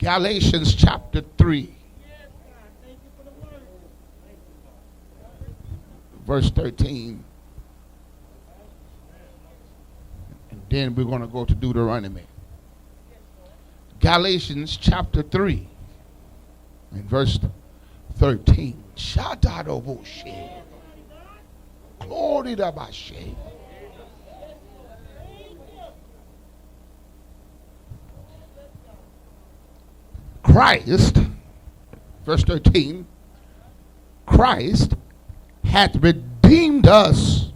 Galatians chapter 3, verse 13. And then we're going to go to Deuteronomy. Galatians chapter 3 and verse 13. Shadadoboshe. Glory to Bashe. Christ, verse 13, Christ hath redeemed us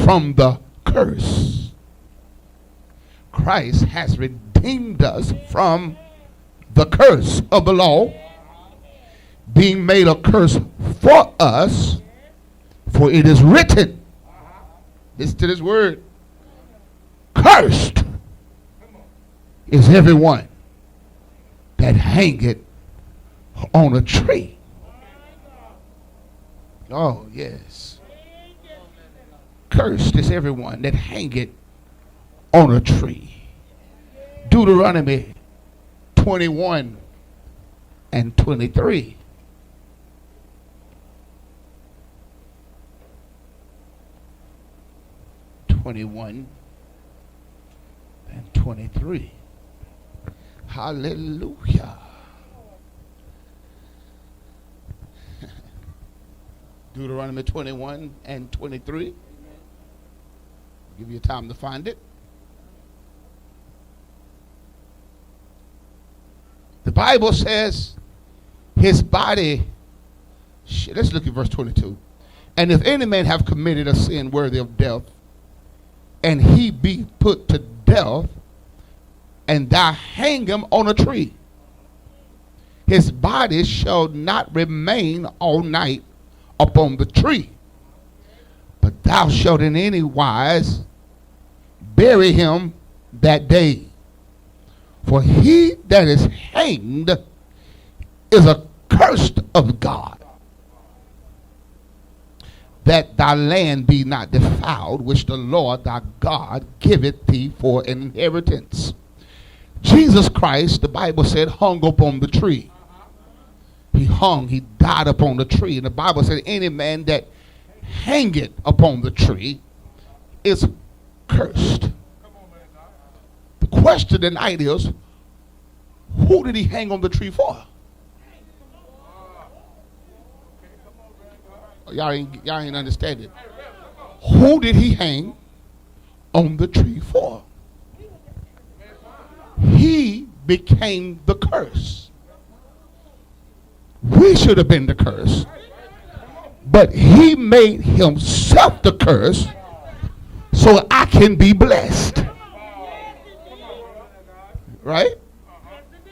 from the curse. Christ has redeemed us from the curse of the law, being made a curse for us, for it is written, listen to this word, cursed is everyone that hangeth on a tree. Oh, yes. Cursed is everyone that hangeth on a tree. Deuteronomy 21 and 23. And 23. Hallelujah. Deuteronomy 21 and 23. Give you time to find it. The Bible says his body, let's look at verse 22. And if any man have committed a sin worthy of death, and he be put to death, and thou hang him on a tree, his body shall not remain all night upon the tree, but thou shalt in any wise bury him that day. For he that is hanged is accursed of God, that thy land be not defiled, which the Lord thy God giveth thee for an inheritance. Jesus Christ, the Bible said, hung upon the tree. He hung, he died upon the tree. And the Bible said, any man that hangeth upon the tree is cursed. The question tonight is, who did he hang on the tree for? Y'all ain't understanding. Who did he hang on the tree for? He became the curse. We should have been the curse, but he made himself the curse so I can be blessed. Right?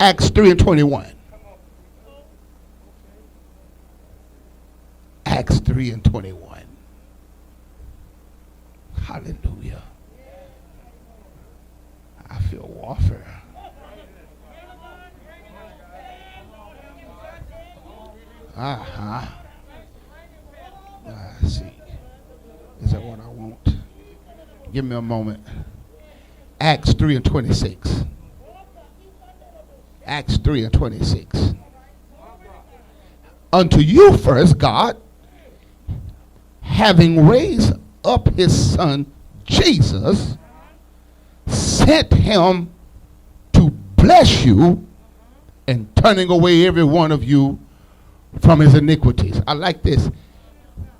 Acts 3 and 21. Acts 3 and 21. Hallelujah. I feel warfare. I see. Is that what I want? Give me a moment. Acts 3 and 26. Acts 3 and 26. Unto you first, God, having raised up his son Jesus, sent him to bless you and turning away every one of you from his iniquities. I like this.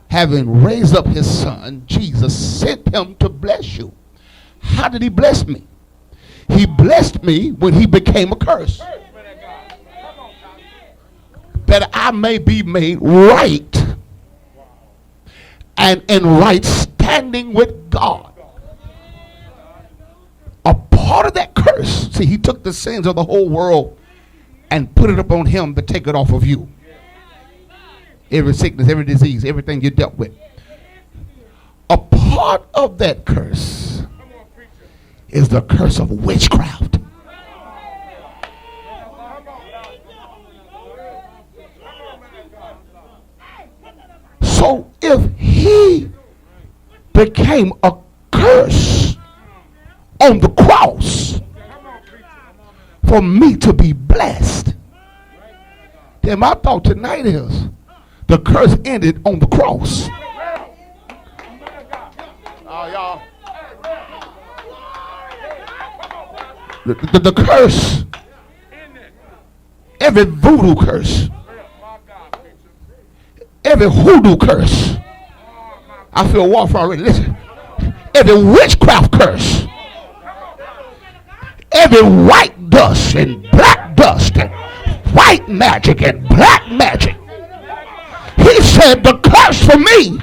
Having raised up his son, Jesus sent him to bless you. How did he bless me? He blessed me when he became a curse, that I may be made right and in right standing with God. A part of that curse, see, he took the sins of the whole world and put it upon him to take it off of you. Every sickness, every disease, everything you dealt with. A part of that curse is the curse of witchcraft. So if he became a curse on the cross for for me to be blessed. Then my thought tonight is the curse ended on the cross. Y'all. The curse, every voodoo curse, every hoodoo curse, I feel warfare already. Listen, every witchcraft curse, every white dust and black dust and white magic and black magic. He said the curse for me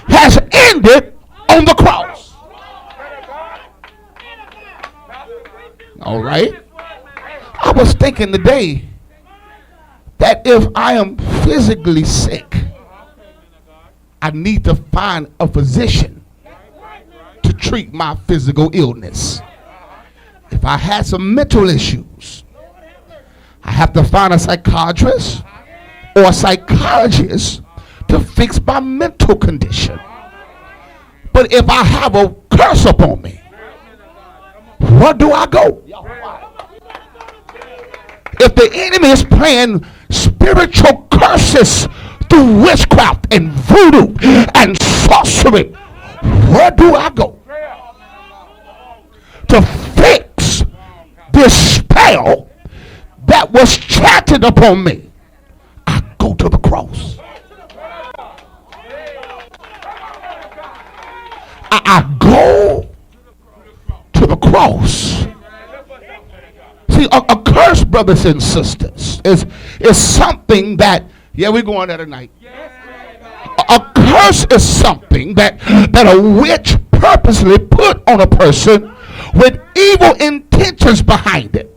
has ended on the cross. All right. I was thinking today that if I am physically sick, I need to find a physician to treat my physical illness. If I had some mental issues, I have to find a psychiatrist or a psychologist to fix my mental condition. But if I have a curse upon me, where do I go? If the enemy is playing spiritual curses through witchcraft and voodoo and sorcery, where do I go to fix this spell that was chanted upon me? I go to the cross. I go to the cross. See, a curse, brothers and sisters, is something that, yeah, we're going there tonight. A curse is something that a witch purposely put on a person with evil intentions behind it.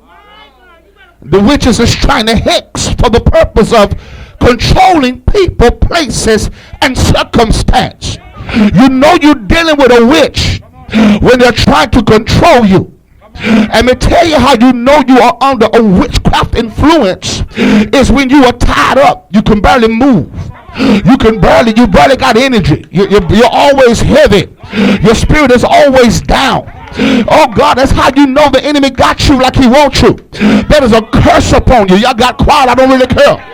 The witches is trying to hex for the purpose of controlling people, places, and circumstance. You know you're dealing with a witch when they're trying to control you. And me tell you how you know you are under a witchcraft influence is when you are tied up. You can barely move. You barely got energy. You're always heavy. Your spirit is always down. Oh God, that's how you know the enemy got you like he wants you. There is a curse upon you. Y'all got quiet. I don't really care.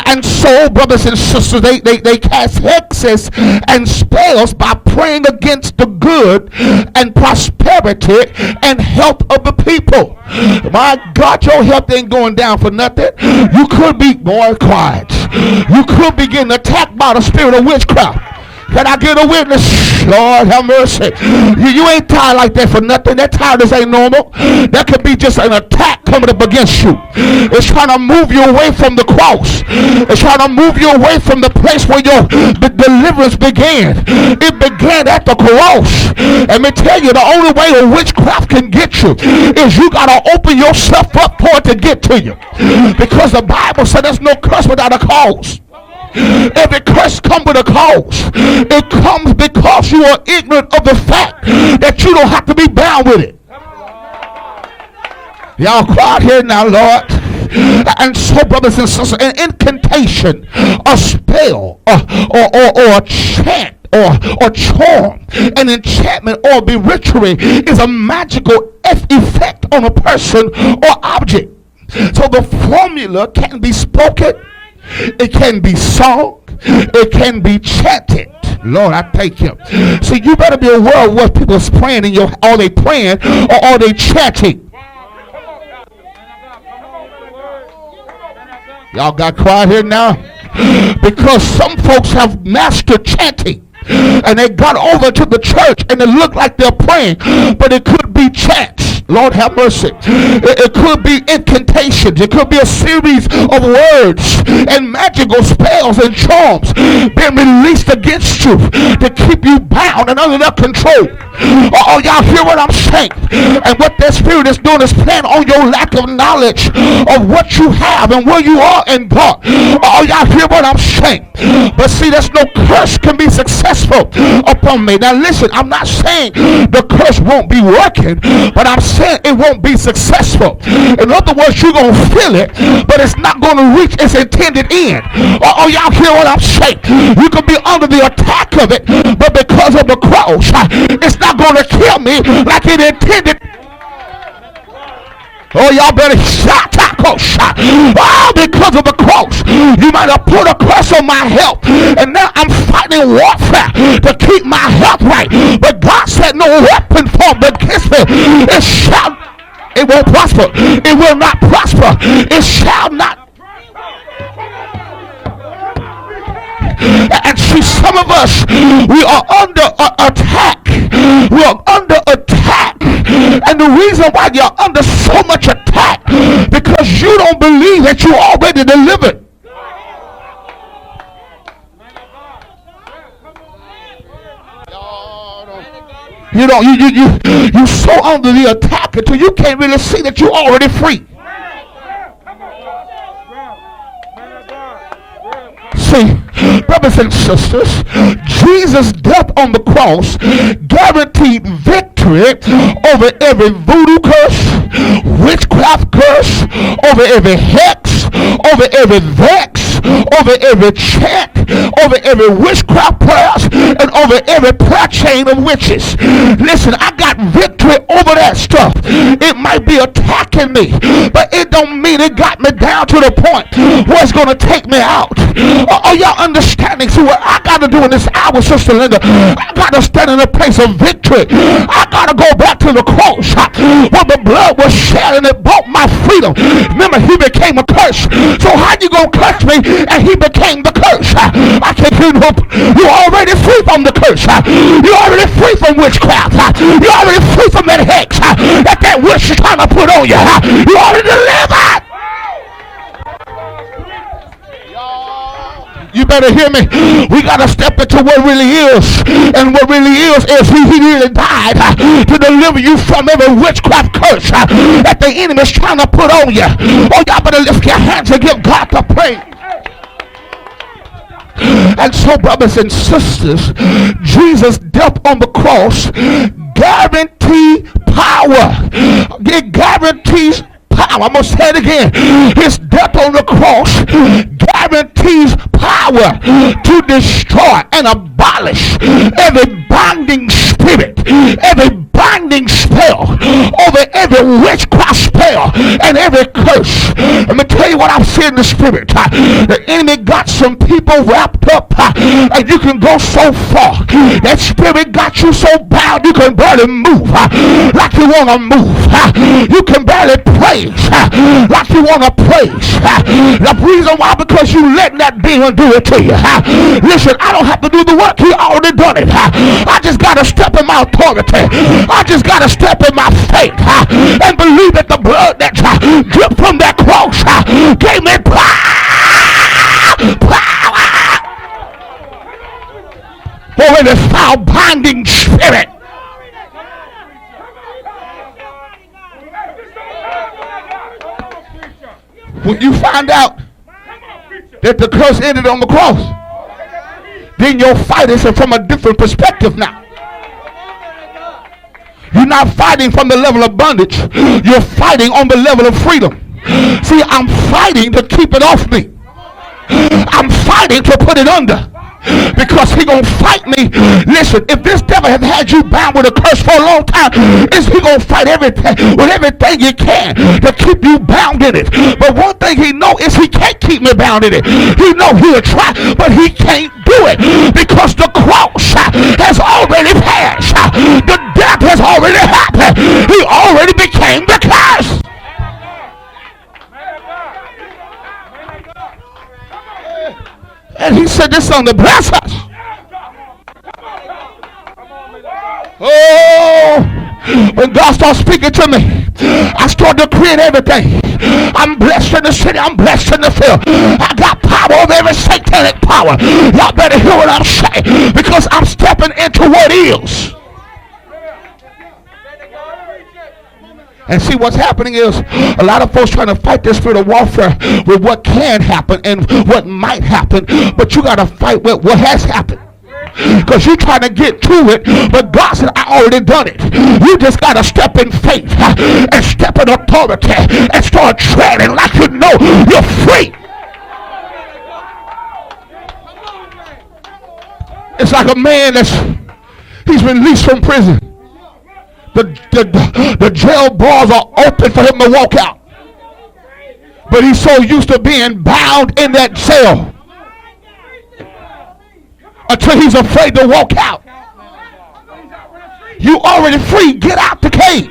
And so, brothers and sisters, they cast hexes and spells by praying against the good and prosperity and health of the people. My God, your health ain't going down for nothing. You could be, boy, quiet. You could be getting attacked by the spirit of witchcraft. Can I get a witness? Lord have mercy. You ain't tired like that for nothing. That tiredness ain't normal. That could be just an attack coming up against you. It's trying to move you away from the cross. It's trying to move you away from the place where your deliverance began. It began at the cross. And me tell you, the only way a witchcraft can get you is you got to open yourself up for it to get to you. Because the Bible said there's no curse without a cause. Every curse comes with a cause. It comes because you are ignorant of the fact that you don't have to be bound with it. Y'all quiet here now, Lord. And so, brothers and sisters, an incantation, a spell, or a chant, or charm, an enchantment, or bewitchery is a magical effect on a person or object. So the formula can be spoken, it can be sung, it can be chanted. Lord, I thank you. So you better be aware of what people are praying in your, are they praying or are they chanting? Y'all got quiet here now? Because some folks have mastered chanting and they got over to the church and it looked like they're praying, but it could be chants. Lord have mercy. It could be incantations. It could be a series of words and magical spells and charms being released against you to keep you bound and under their control. Oh, y'all hear what I'm saying? And what that spirit is doing is playing on your lack of knowledge of what you have and where you are in God. Oh, y'all hear what I'm saying? But see, there's no curse can be successful upon me. Now listen, I'm not saying the curse won't be working, but I'm saying it won't be successful. In other words, you're going to feel it, but it's not going to reach its intended end. Oh, y'all hear what I'm saying? You can be under the attack of it, but because of the cross, it's not going to kill me like it intended. Oh, y'all better shout, taco, shot. Oh, because of the cross. You might have put a curse on my health. And now I'm fighting warfare to keep my health right. But God said no weapon formed against me. It won't prosper. It will not prosper. It shall not. And see, some of us, we are under attack. We are under attack. And the reason why you're under so much attack, because you don't believe that you already delivered. You're so under the attack until you can't really see that you're already free. See, brothers and sisters, Jesus' death on the cross guaranteed victory over every voodoo curse, witchcraft curse, over every hex, over every vex, over every chant, over every witchcraft prayers, and over every prayer chain of witches. Listen, I got victory over that stuff. It might be attacking me, but it don't mean it got me down to the point where it's going to take me out. Are y'all understanding? See, what I got to do in this hour, Sister Linda, I got to stand in a place of victory. I got to go back to the cross where the blood was shed and it bought my freedom. Remember, he became a curse. So how you going to curse me and he became the curse? I can't hear no. You're already free from the curse. You're already free from witchcraft. You're already free from that hex that witch is trying to put on you. You're already delivered. You better hear me. We got to step into what really is. And what really is he really died to deliver you from every witchcraft curse that the enemy is trying to put on you. Oh, y'all better lift your hands and give God the praise. And so, brothers and sisters, Jesus' death on the cross guarantees power. It guarantees power. I'm going to say it again. His death on the cross guarantees power to destroy and abolish every binding spirit, every binding spell over every witchcraft spell and every curse. Let me tell you what I've seen in the spirit. The enemy got some people wrapped up and you can go so far. That spirit got you so bound you can barely move like you want to move. You can barely praise like you want to praise. The reason why, because you letting that demon do it to you. Listen, I don't have to do the work. He already done it. I just got to step in my authority. I just got to step in my faith and believe that the blood that dripped from that cross gave me power over the foul binding spirit. When you find out that the curse ended on the cross, then your fight is from a different perspective now. You're not fighting from the level of bondage. You're fighting on the level of freedom. See, I'm fighting to keep it off me. I'm fighting to put it under. Because he gonna fight me. Listen, if this devil has had you bound with a curse for a long time, is he gonna fight everything with everything he can to keep you bound in it. But one thing he know is he can't keep me bound in it. He know he'll try, but he can't do it because the cross has already passed. The death has already happened. He already became the curse. And he said this on the bless us. Oh, when God starts speaking to me, I start decreeing everything. I'm blessed in the city. I'm blessed in the field. I got power over every satanic power. Y'all better hear what I'm saying, because I'm stepping into what is. And see, what's happening is a lot of folks trying to fight this spirit of warfare with what can happen and what might happen. But you got to fight with what has happened. Because you're trying to get to it, but God said, I already done it. You just got to step in faith and step in authority and start treading like you know you're free. It's like a man he's released from prison. the jail bars are open for him to walk out. But he's so used to being bound in that cell until he's afraid to walk out. You already free. Get out the cage.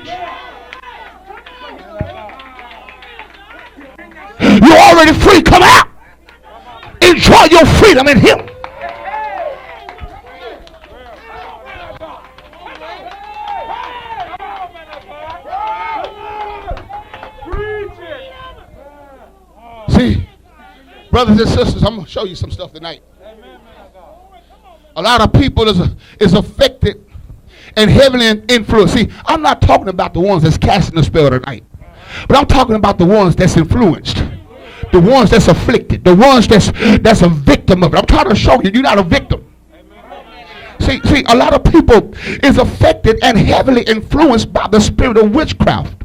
You already free. Come out. Enjoy your freedom in him. See, brothers and sisters, I'm going to show you some stuff tonight. A lot of people is affected and heavily influenced. See, I'm not talking about the ones that's casting the spell tonight, but I'm talking about the ones that's influenced, the ones that's afflicted, the ones that's a victim of it. I'm trying to show you, you're not a victim. See, a lot of people is affected and heavily influenced by the spirit of witchcraft,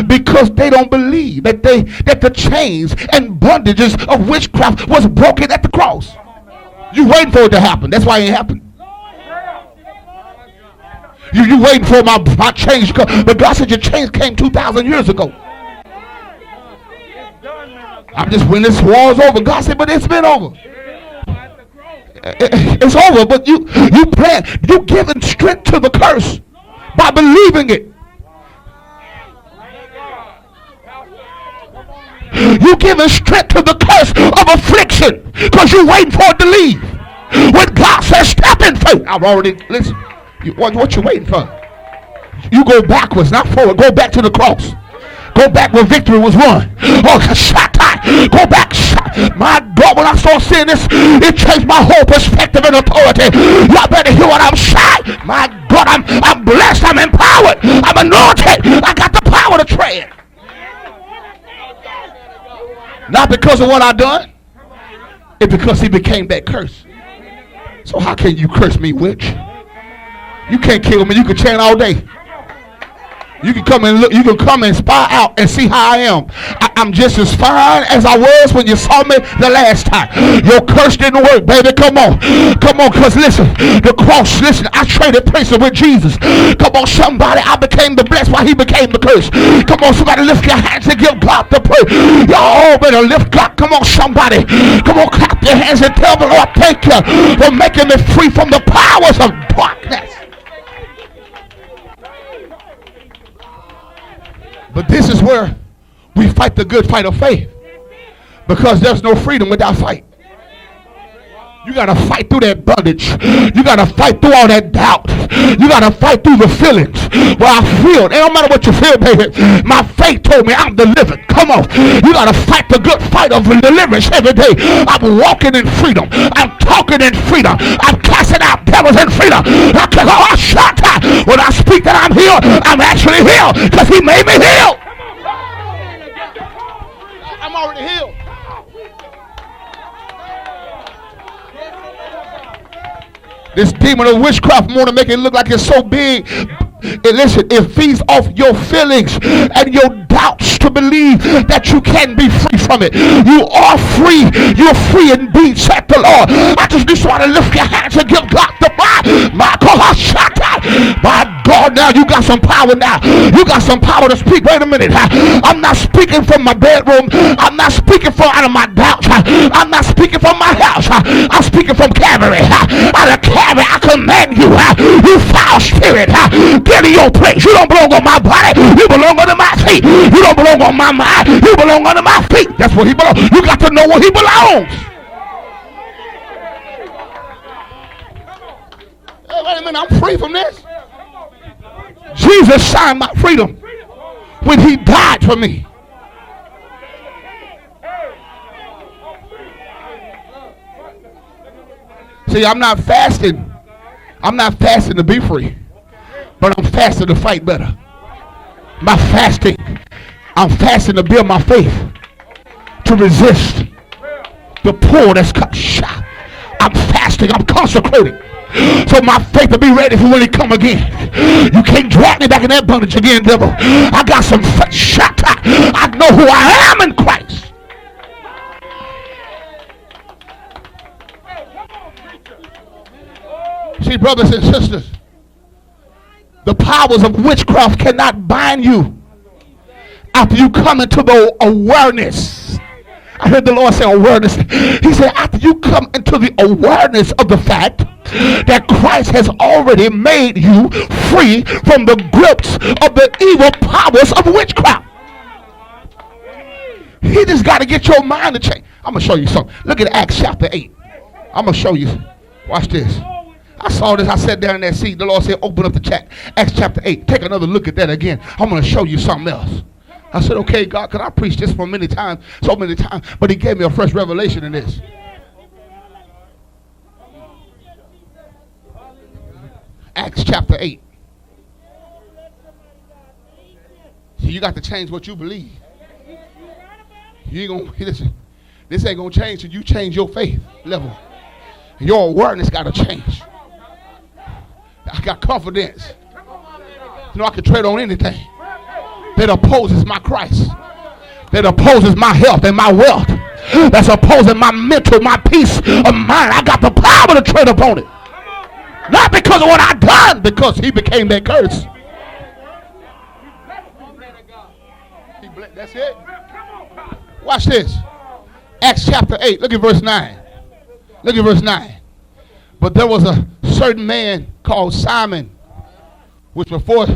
because they don't believe that the chains and bondages of witchcraft was broken at the cross. You waiting for it to happen. That's why it ain't happened. You waiting for my change, but God said your change came 2,000 years ago. I'm just, when this war's over, God said, but it's been over. It's over, but you giving strength to the curse by believing it. You giving strength to the curse of affliction because you waiting for it to leave. When God says step in faith, I've already, listen, what you waiting for? You go backwards, not forward. Go back to the cross. Go back where victory was won. Oh, go back. My God, when I started seeing this, it changed my whole perspective and authority. Y'all better hear what I'm saying. My God, I'm blessed. I'm empowered. I'm anointed. I got the power to tread. Not because of what I done. It's because he became that curse. So how can you curse me, witch? You can't kill me. You can chant all day. You can come and look. You can come and spy out and see how I am. I'm just as fine as I was when you saw me the last time. Your curse didn't work, baby. Come on. Cause listen, the cross, listen, I traded places with Jesus. Come on, somebody. I became the blessed while he became the curse. Come on, somebody, lift your hands and give God the praise. Y'all better lift God. Come on, somebody. Come on, clap your hands and tell the Lord, thank you for making me free from the powers of darkness. But this is where we fight the good fight of faith, because there's no freedom without fight. You got to fight through that bondage. You got to fight through all that doubt. You got to fight through the feelings. Well, I feel. It don't matter what you feel, baby. My faith told me I'm delivered. Come on. You got to fight the good fight of deliverance every day. I'm walking in freedom. I'm talking in freedom. I'm casting out devils in freedom. When I speak that I'm healed, I'm actually healed because he made me healed. I'm already healed. This demon of witchcraft want to make it look like it's so big. And listen, it feeds off your feelings and your doubts to believe that you can be free from it. You are free. You're free indeed, said the Lord. I just need somebody to lift your hands and give God the praise. My God, now you got some power now. You got some power to speak. Wait a minute. I'm not speaking from my bedroom. I'm not speaking from out of my doubts. I'm not speaking from my house. I'm speaking from Calvary. Out of Calvary, I command you, you foul spirit, get in your place. You don't belong on my body. You belong under my feet. You don't belong on my mind. You belong under my feet. That's where he belongs. You got to know where he belongs. Hey, wait a minute. I'm free from this. Jesus signed my freedom when he died for me. See, I'm not fasting. I'm not fasting to be free, but I'm fasting to fight better. My fasting, I'm fasting to build my faith, to resist the pull that's cut shot. I'm fasting. I'm consecrating. So my faith will be ready for when he come again. You can't drag me back in that bondage again, devil. I got some shot. I know who I am in Christ. See, brothers and sisters, The powers of witchcraft cannot bind you after you come into the awareness. I heard the Lord say awareness. He said after you come into the awareness of the fact that Christ has already made you free from the grips of the evil powers of witchcraft. He just got to get your mind to change. I'm going to show you something. Look at Acts chapter 8. I'm going to show you. Watch this. I saw this. I sat down in that seat. The Lord said, open up the chat. Acts chapter 8. Take another look at that again. I'm going to show you something else. I said, okay, God, because I preached this for so many times, but he gave me a fresh revelation in this. Acts chapter 8. See, you got to change what you believe. You ain't gonna listen. This ain't gonna change till you change your faith level. Your awareness got to change. I got confidence. You know, I can tread on anything that opposes my Christ, that opposes my health and my wealth, that's opposing my mental, my peace of mind. I got the power to tread upon it. Not because of what I done, because he became that curse. That's it. Watch this. Acts chapter 8. Look at verse 9. Look at verse 9. But there was a certain man called Simon, which before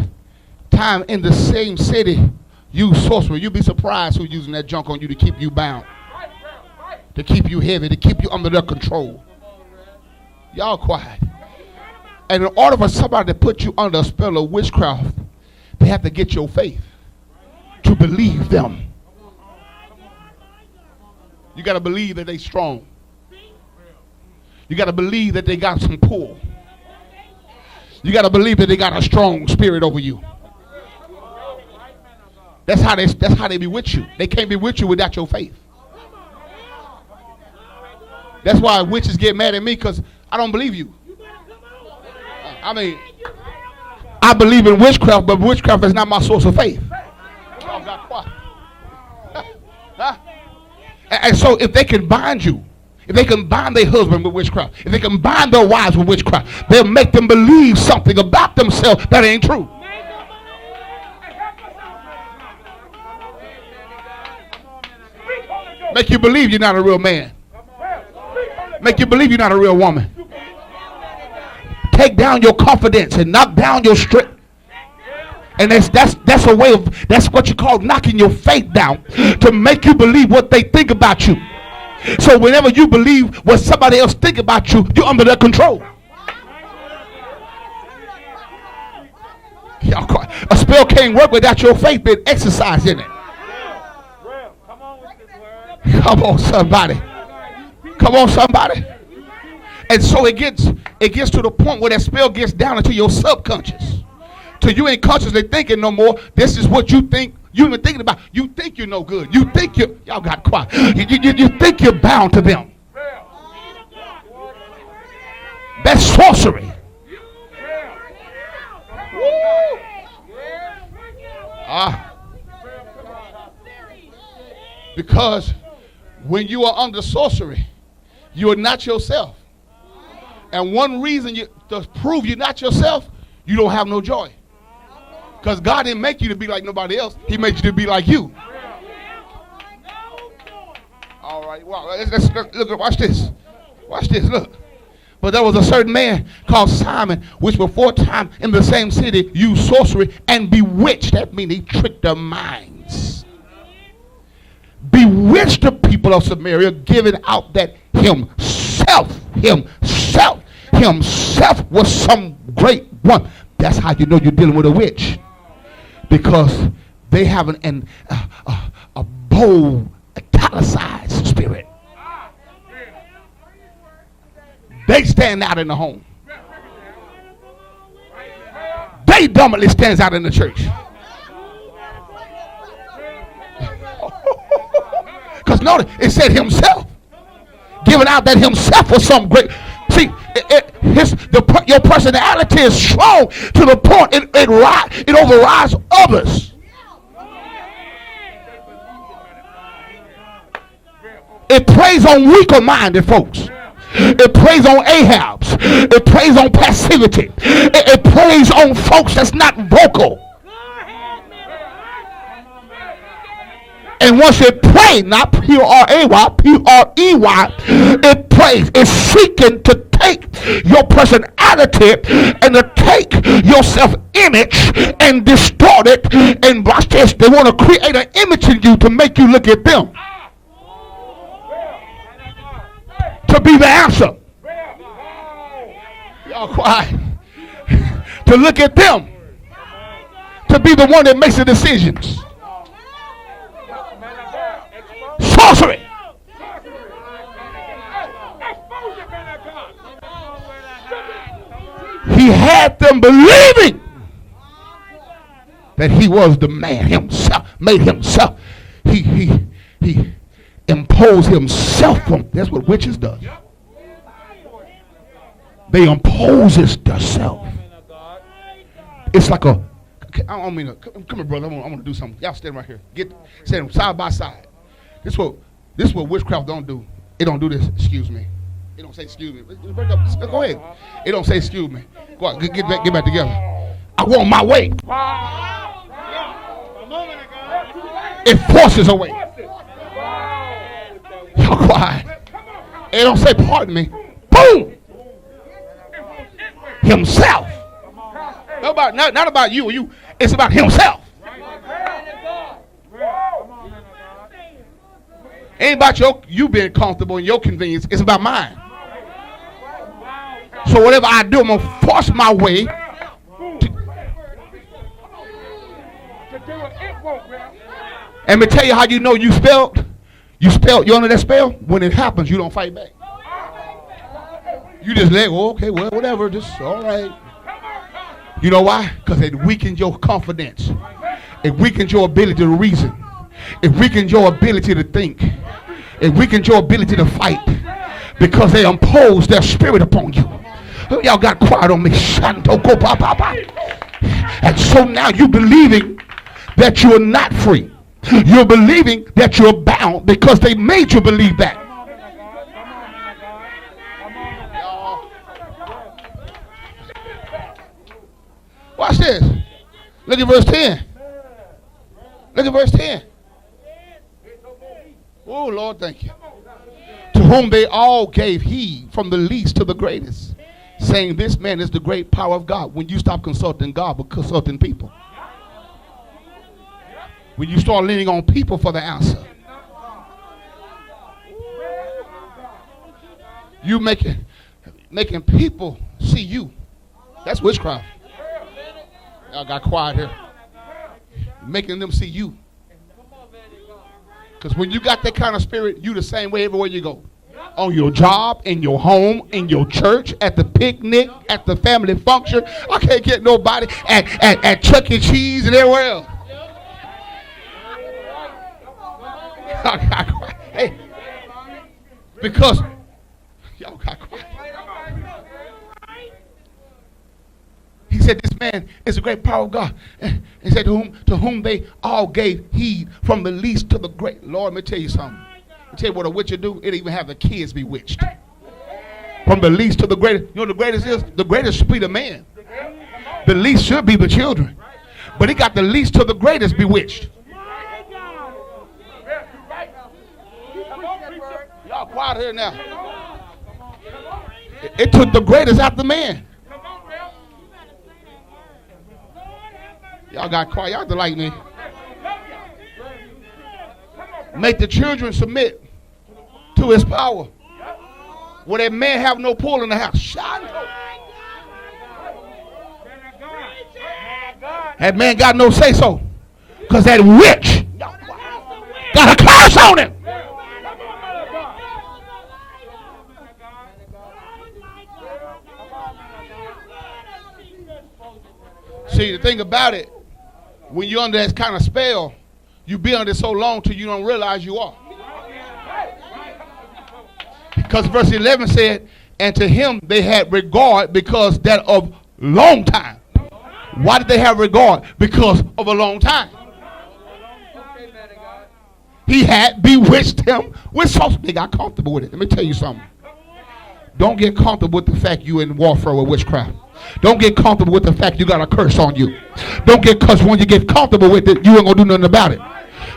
time in the same city used sorcery. You'd be surprised who's using that junk on you to keep you bound, to keep you heavy, to keep you under their control. Y'all quiet. And in order for somebody to put you under a spell of witchcraft, they have to get your faith to believe them. You got to believe that they strong. You got to believe that they got some pull. You got to believe that they got a strong spirit over you. That's how they be with you. They can't be with you without your faith. That's why witches get mad at me, because I don't believe you. I mean, I believe in witchcraft, but witchcraft is not my source of faith. Y'all got quiet. Huh? And so if they can bind you, if they can bind their husband with witchcraft, if they can bind their wives with witchcraft, they'll make them believe something about themselves that ain't true. Make you believe you're not a real man. Make you believe you're not a real woman. Take down your confidence and knock down your strength. And that's a way of, that's what you call knocking your faith down, to make you believe what they think about you. So whenever you believe what somebody else think about you, you're under their control. A spell can't work without your faith being exercised in it. Come on, somebody. Come on, somebody. And so it gets to the point where that spell gets down into your subconscious. Till you ain't consciously thinking no more. This is what you think. You even thinking about. You think you're no good. You think y'all got quiet. You think you're bound to them. That's sorcery. Because when you are under sorcery, you are not yourself. And one reason to prove you're not yourself, you don't have no joy. Because God didn't make you to be like nobody else. He made you to be like you. All right. Well, let's look. Watch this. Watch this. Look. But there was a certain man called Simon, which before time in the same city used sorcery and bewitched. That means he tricked their minds. Bewitched the people of Samaria, giving out that himself was some great one. That's how you know you're dealing with a witch. Because they have a bold, italicized spirit. They stand out in the home. They dominantly stands out in the church. Because notice, it said himself. Giving out that himself was some great. See, your personality is strong to the point it overrides others. It preys on weaker-minded folks. It preys on Ahabs. It preys on passivity. It preys on folks that's not vocal. And once it prays, not P-R-A-Y, P-R-E-Y, it prays. It's seeking to take your personality and to take your self-image and distort it. And watch this, they want to create an image in you to make you look at them. To be the answer. Y'all quiet. To look at them. To be the one that makes the decisions. Sorcery. He had them believing that he was the man himself, made himself. He imposed himself on. That's what witches does. They impose themselves. It's like a. I don't mean to. Come here, brother. I want to do something. Y'all stand right here. Stand side by side. This is what witchcraft don't do. It don't do this. Excuse me. It don't say excuse me. Break up. Go ahead. It don't say excuse me. Go on. Get back together. I want my way. It forces a way. Y'all quiet. It don't say pardon me. Boom. Himself. Not about you. It's about himself. Ain't about you being comfortable and your convenience. It's about mine. So whatever I do, I'm going to force my way. And me tell you how you know you spelled. You under that spell? When it happens, you don't fight back. You just let go, okay, well, whatever, just all right. You know why? Because it weakens your confidence. It weakens your ability to reason. It weakens your ability to think. It weakens your ability to fight. Because they impose their spirit upon you. Y'all got quiet on me. And so now you believing that you're not free. You're believing that you're bound because they made you believe that. Watch this. Look at verse 10. Look at verse 10. Oh, Lord, thank you. To whom they all gave heed, from the least to the greatest, saying, this man is the great power of God. When you stop consulting God but consulting people. When you start leaning on people for the answer. You making people see you. That's witchcraft. Y'all got quiet here. Making them see you. Because when you got that kind of spirit, you the same way everywhere you go. On your job, in your home, in your church, at the picnic, at the family function. I can't get nobody at Chuck E. Cheese and everywhere else. Hey, because y'all got quiet. He said, this man is the great power of God. He said, to whom they all gave heed, from the least to the great. Lord, let me tell you something. Let me tell you what a witch will do. It'll even have the kids bewitched. From the least to the greatest. You know what the greatest is? The greatest should be the man. The least should be the children. But he got the least to the greatest bewitched. Y'all quiet here now. It took the greatest out the man. Y'all got quiet. Y'all have to like me. Make the children submit to his power. Where that man have no pull in the house. Shut up. That man got no say so. Because that witch got a curse on him. See, the thing about it, when you're under that kind of spell, you be under it so long till you don't realize you are. Because verse 11 said, and to him they had regard because that of long time. Why did they have regard? Because of a long time. He had bewitched him with sauce. They got comfortable with it. Let me tell you something. Don't get comfortable with the fact you in warfare with witchcraft. Don't get comfortable with the fact you got a curse on you. Don't get, because when you get comfortable with it, you ain't gonna do nothing about it.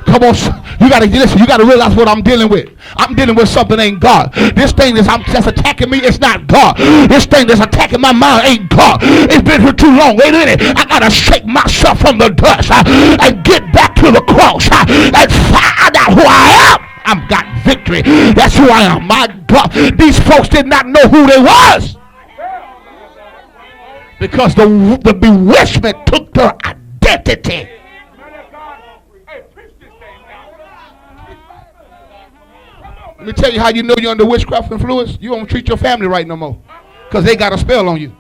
Come on, you gotta listen. You gotta realize what I'm dealing with. I'm dealing with something ain't God. This thing that's attacking me, it's not God. This thing that's attacking my mind ain't God. It's been here too long. Wait a minute. I gotta shake myself from the dust and get back to the cross and find out who I am. I've got victory. That's who I am. My God, these folks did not know who they was because the bewitchment took their identity. Let me tell you how you know you're under witchcraft influence. You don't treat your family right no more because they got a spell on you.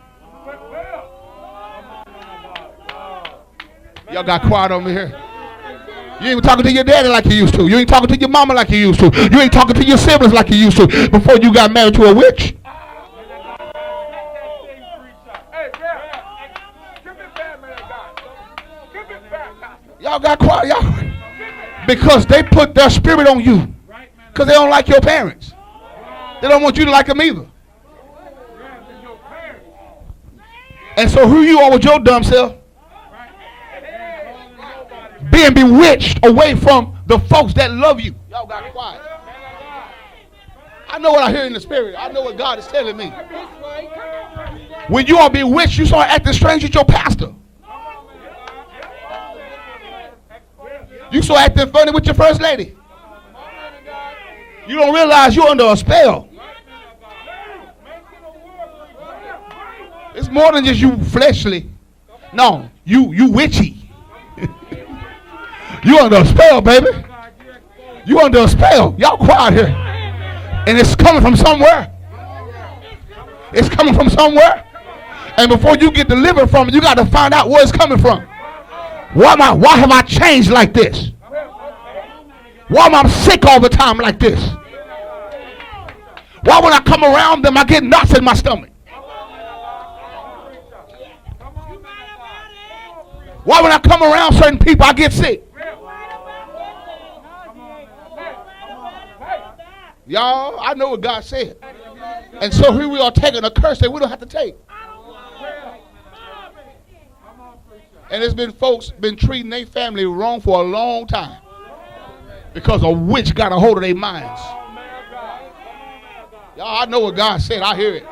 Y'all got quiet over here. You ain't talking to your daddy like you used to. You ain't talking to your mama like you used to. You ain't talking to your siblings like you used to before you got married to a witch. Y'all got quiet, y'all. Because they put their spirit on you. Because they don't like your parents. They don't want you to like them either. And so who you are with your dumb self? Being bewitched away from the folks that love you. Y'all got quiet. I know what I hear in the spirit. I know what God is telling me. When you are bewitched, you start acting strange with your pastor. You start acting funny with your first lady. You don't realize you're under a spell. It's more than just you fleshly. No, you witchy. You under a spell, baby. You under a spell. Y'all quiet here. And it's coming from somewhere. It's coming from somewhere. And before you get delivered from it, you got to find out where it's coming from. Why have I changed like this? Why am I sick all the time like this? Why when I come around them, I get knots in my stomach? Why when I come around certain people, I get sick? Y'all, I know what God said. And so here we are taking a curse that we don't have to take. And there's been folks been treating their family wrong for a long time because a witch got a hold of their minds. Y'all, I know what God said. I hear it.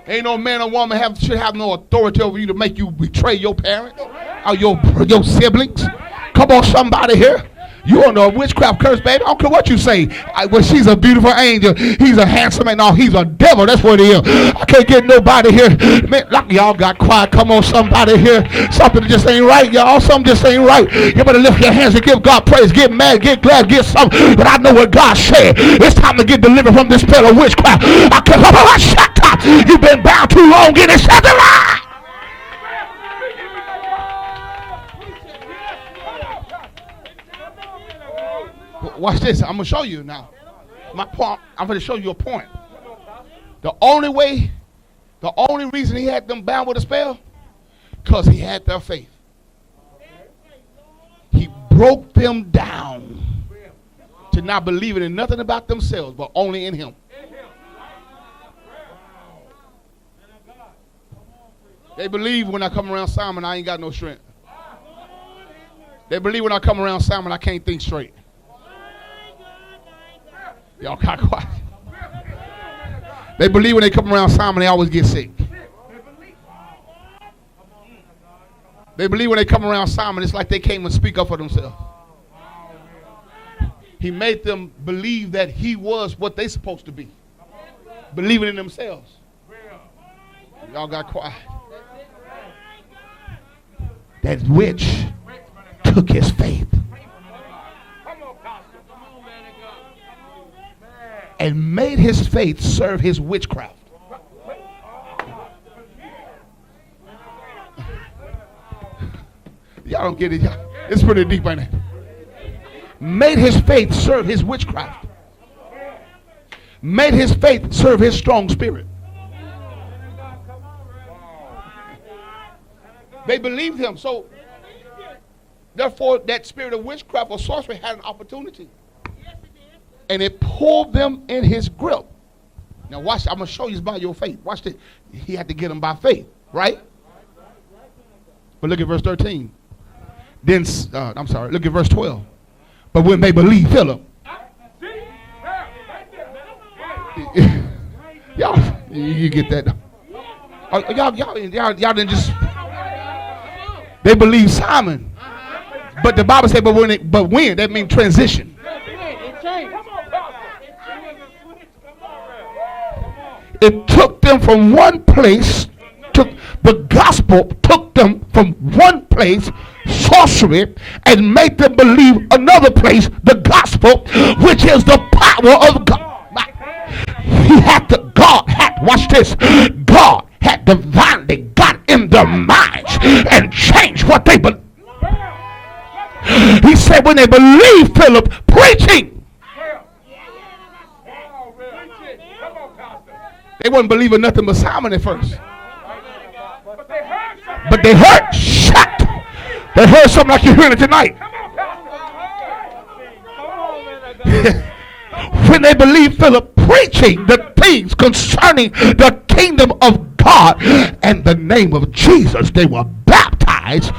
Ain't no man or woman should have no authority over you to make you betray your parents or your siblings. Come on, somebody here. You under a witchcraft curse, baby. I don't care what you say. Well, she's a beautiful angel. He's a handsome man. No, he's a devil. That's what he is. I can't get nobody here. Man, y'all got quiet. Come on, somebody here. Something just ain't right, y'all. Something just ain't right. You better lift your hands and give God praise. Get mad, get glad, get something. But I know what God said. It's time to get delivered from this spell of witchcraft. I can't shut up. You've been bound too long. Get it set the line. Watch this. I'm going to show you now. My point. I'm going to show you a point. The only reason he had them bound with a spell, because he had their faith. He broke them down to not believing in nothing about themselves, but only in him. They believe when I come around Simon, I ain't got no strength. They believe when I come around Simon, I can't think straight. Y'all got quiet. They believe when they come around Simon, they always get sick. They believe when they come around Simon, it's like they can't even speak up for themselves. He made them believe that he was what they supposed to be. Believing in themselves. Y'all got quiet. That witch took his faith and made his faith serve his witchcraft. Y'all don't get it. It's pretty deep, ain't it? Made his faith serve his witchcraft. Made his faith serve his strong spirit. They believed him. So, therefore, that spirit of witchcraft or sorcery had an opportunity. and it pulled them in his grip. Now watch, I'm going to show you by your faith. Watch this. He had to get them by faith, right? But look at verse 13. Then, look at verse 12. But when they believed Philip, y'all, you get that? Y'all didn't just. They believed Simon, but the Bible said, but when that means transition. It took them from one place. The gospel took them from one place, sorcery, and made them believe another place, the gospel, which is the power of God. Watch this. God had divinely got in their minds and changed what they believe. He said when they believed Philip preaching, they wasn't believing nothing but Simon at first. But they heard, they heard something like you're hearing it tonight. When they believed Philip preaching the things concerning the kingdom of God and the name of Jesus, they were baptized,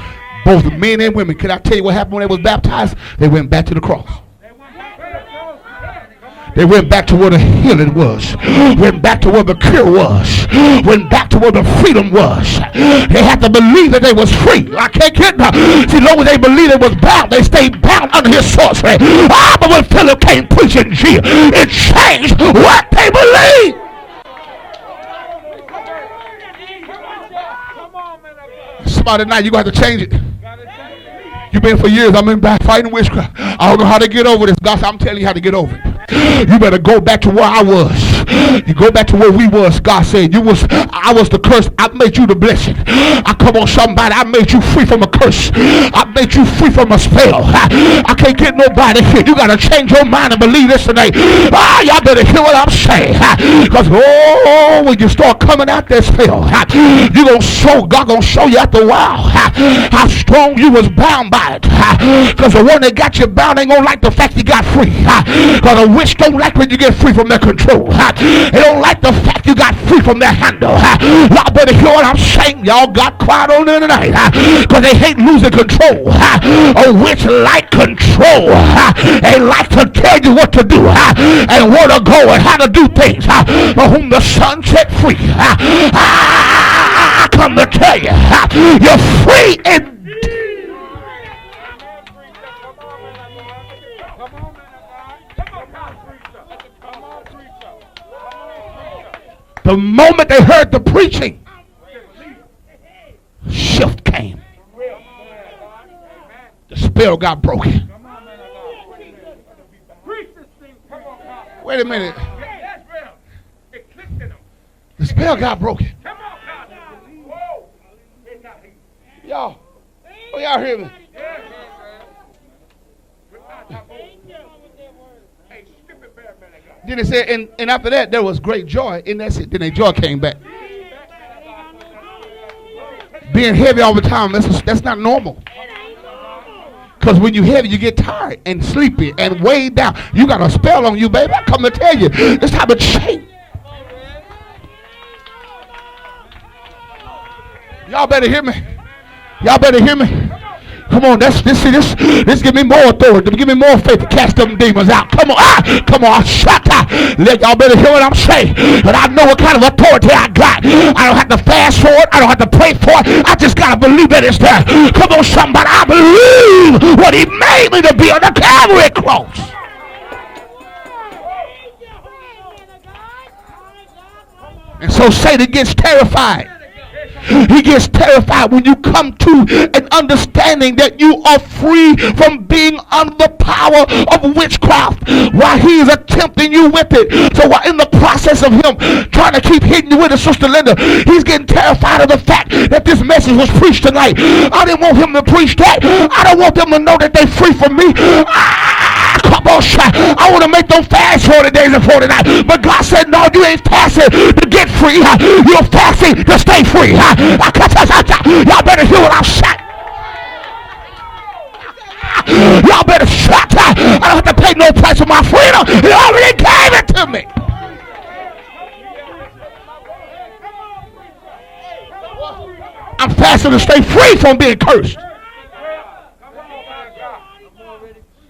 both men and women. Can I tell you what happened when they was baptized? They went back to the cross. They went back to where the healing was. Went back to where the cure was. Went back to where the freedom was. They had to believe that they was free. I can't get now. See, long as they believed they was bound, they stayed bound under his sorcery. But when Philip came preaching Jesus, it changed what they believed. Somebody tonight, you're going to have to change it. You've been for years, I'm in back fighting witchcraft. I don't know how to get over this. God said, I'm telling you how to get over it. You better go back to where I was. You go back to where we was. God said, I was the curse. I made you the blessing. I come on somebody. I made you free from a curse. I made you free from a spell. I can't get nobody here. You got to change your mind and believe this today. Y'all better hear what I'm saying. Because, when you start coming out that spell, you gonna show, God going to show you after a while how strong you was bound by it. Because the one that got you bound ain't going to like the fact you got free. Because a witch don't like when you get free from their control. They don't like the fact you got free from their handle. Y'all better hear what I'm saying. Y'all got quiet on there tonight. Because they hate losing control. A witch like control. They like to tell you what to do and where to go and how to do things. But whom the Son set free, I come to tell you, you're free indeed. The moment they heard the preaching, shift came. The spell got broken. Wait a minute. The spell got broken. Y'all hear me? Then it said, and after that, there was great joy. And that's it. Then their joy came back. Being heavy all the time, that's not normal. Because when you're heavy, you get tired and sleepy and weighed down. You got a spell on you, baby. I come to tell you, this type of change. Y'all better hear me. Y'all better hear me. Come on, this give me more authority. Give me more faith to cast them demons out. Come on, shut up. Y'all better hear what I'm saying. But I know what kind of authority I got. I don't have to fast for it. I don't have to pray for it. I just got to believe that it's there. Come on, somebody. I believe what he made me to be on the Calvary cross. And so Satan gets terrified. He gets terrified when you come to an understanding that you are free from being under the power of witchcraft while he is attempting you with it. So while in the process of him trying to keep hitting you with it, Sister Linda, he's getting terrified of the fact that this message was preached tonight. I didn't want him to preach that. I don't want them to know that they're free from me. Come on, I want to make them fast 40 days and 40 nights. But God said, no, you ain't fasting to get free. You're fasting to stay free. Y'all better hear what I'm saying. Y'all better shut. I don't have to pay no price for my freedom. It all fasting to stay free from being cursed.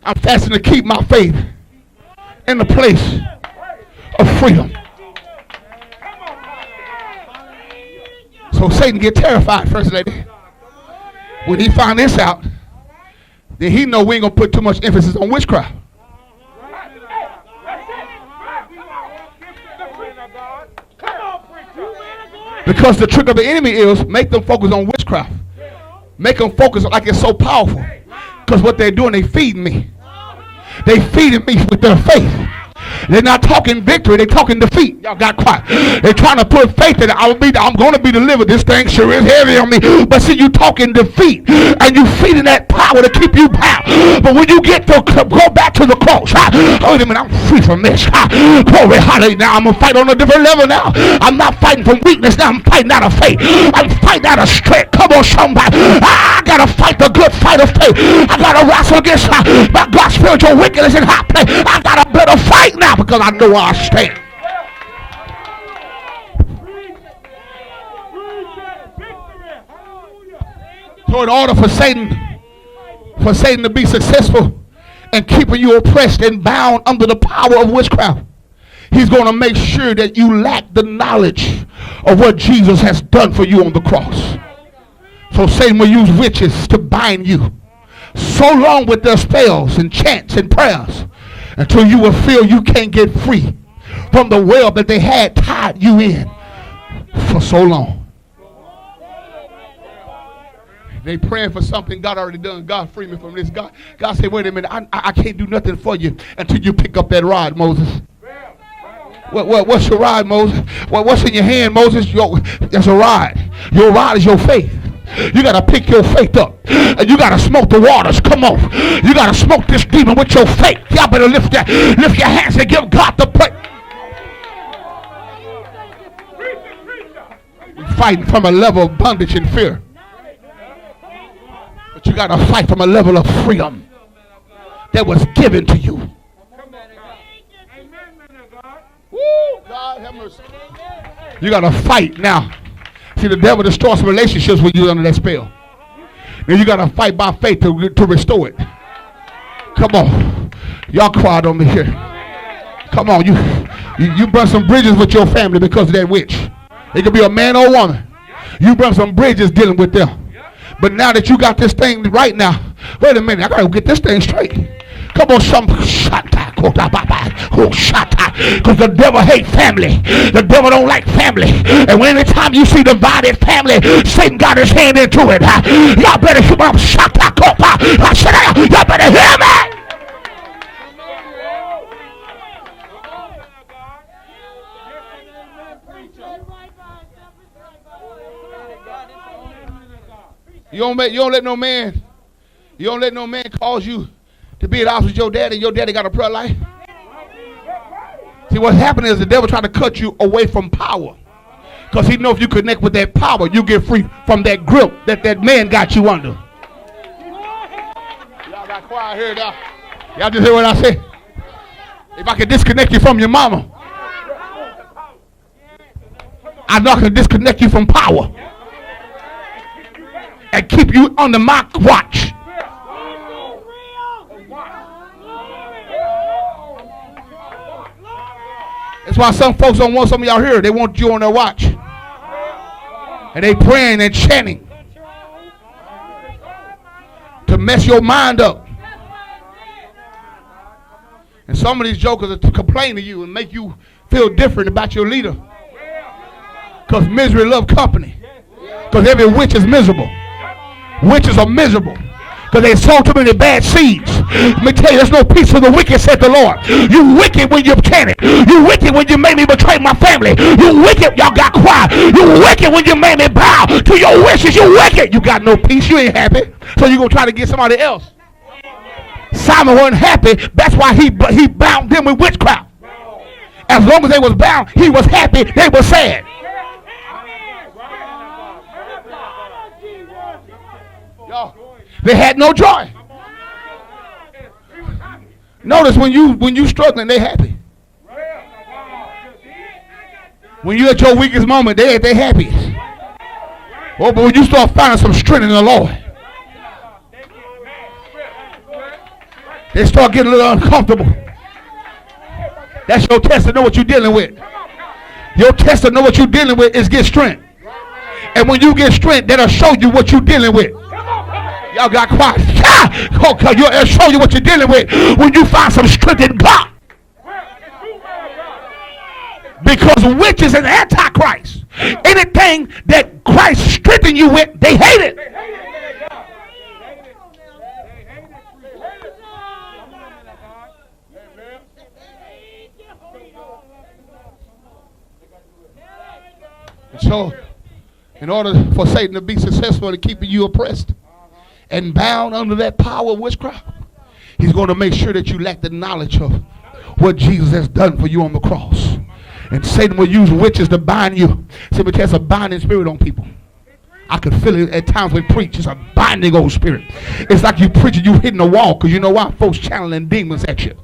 I'm fasting to keep my faith in the place of freedom. So Satan get terrified, First Lady. When he found this out, then he know we ain't gonna put too much emphasis on witchcraft. Because the trick of the enemy is make them focus on witchcraft. Make them focus like it's so powerful. Because what they're doing, they feeding me. They feeding me with their faith. They're not talking victory, they're talking defeat. Y'all got quiet. They're trying to put faith in it. I'm going to be delivered. This thing sure is heavy on me. But see, you talking defeat, and you feeding that power to keep you bound. But when you get to go back to the cross, wait a minute, I'm free from this. Glory, hallelujah. Now I'm going to fight on a different level now. I'm not fighting from weakness. Now I'm fighting out of faith. I'm fighting out of strength. Come on, somebody. I got to fight the good fight of faith. I got to wrestle against my God's spiritual wickedness in high place. I got a better fight now because I know where I stand. So in order for Satan to be successful in keeping you oppressed and bound under the power of witchcraft, he's going to make sure that you lack the knowledge of what Jesus has done for you on the cross. So Satan will use witches to bind you so long with their spells and chants and prayers until you will feel you can't get free from the web that they had tied you in for so long. They praying for something God already done. God, free me from this. God said, wait a minute, I can't do nothing for you until you pick up that rod, Moses. What's your rod, Moses? What's in your hand, Moses? That's a rod. Your rod is your faith. You got to pick your faith up. And you got to smoke the waters. Come on. You got to smoke this demon with your faith. Y'all better lift your hands and give God the praise. We're fighting from a level of bondage and fear. But you got to fight from a level of freedom that was given to you. Woo, God have mercy. You got to fight now. See, the devil destroys relationships when you're under that spell. And you got to fight by faith to restore it. Come on. Y'all quiet on me here. Come on. You burn some bridges with your family because of that witch. It could be a man or a woman. You burn some bridges dealing with them. But now that you got this thing right now, wait a minute, I got to get this thing straight. Come on, because the devil hates family. The devil don't like family. And when anytime you see divided family, Satan got his hand into it. Y'all better hear me. Y'all better hear me. You don't let no man cause you to be at odds with your daddy. Your daddy got a prayer life. See, what's happening is the devil trying to cut you away from power. Because he knows if you connect with that power, you get free from that grip that man got you under. Y'all got quiet here now. Y'all just hear what I say? If I can disconnect you from your mama, I'm not going to disconnect you from power and keep you under my watch. That's why some folks don't want some of y'all here. They want you on their watch. And they praying and chanting to mess your mind up. And some of these jokers are to complain to you and make you feel different about your leader. Because misery love company. Because every witch is miserable. Witches are miserable. Because they sow too many bad seeds. Let me tell you, there's no peace for the wicked, said the Lord. You wicked when you panic. You wicked when you made me betray my family. You wicked, y'all got quiet. You wicked when you made me bow to your wishes. You wicked. You got no peace. You ain't happy. So you're going to try to get somebody else. Simon wasn't happy. That's why he bound them with witchcraft. As long as they was bound, he was happy. They were sad. Y'all. They had no joy. Notice when you struggling, they happy. When you at your weakest moment, they happiest. Oh, but when you start finding some strength in the Lord, they start getting a little uncomfortable. That's your test to know what you're dealing with. Your test to know what you're dealing with is get strength. And when you get strength, that'll show you what you're dealing with. Y'all got quiet. It'll show you what you're dealing with when you find some strength in God. Because witches and antichrist, anything that Christ strengthened you with, they hate it. And so, in order for Satan to be successful in keeping you oppressed and bound under that power of witchcraft, he's going to make sure that you lack the knowledge of what Jesus has done for you on the cross. And Satan will use witches to bind you. See, because there's a binding spirit on people. I could feel it at times when we preach. It's a binding old spirit. It's like you preaching, you hitting a wall, because you know why? Folks channeling demons at you.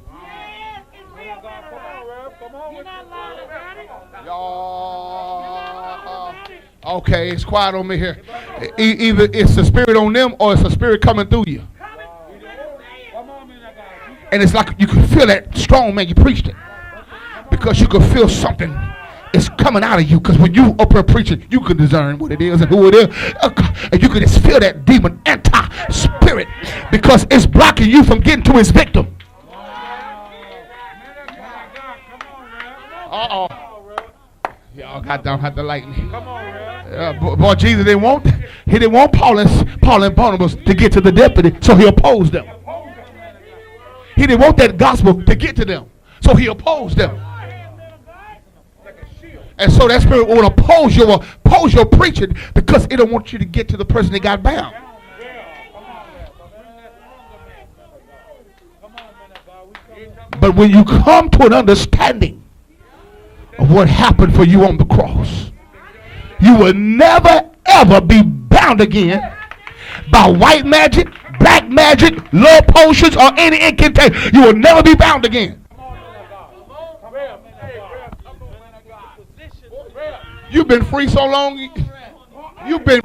Okay, it's quiet on me here. Either it's a spirit on them or it's a spirit coming through you. And it's like you can feel that strong, man. You preached it. Because you can feel something is coming out of you. Because when you up here preaching, you can discern what it is and who it is. And you can just feel that demon anti-spirit. Because it's blocking you from getting to his victim. Uh-oh. Y'all got down, had to light me. Boy, Jesus didn't want Paul and Barnabas to get to the deputy, so he opposed them. He didn't want that gospel to get to them, so he opposed them. And so that spirit will oppose your preaching because it don't want you to get to the person that got bound. But when you come to an understanding of what happened for you on the cross, you will never ever be bound again by white magic, black magic, love potions, or any incantation. You will never be bound again. You've been free so long. You've been,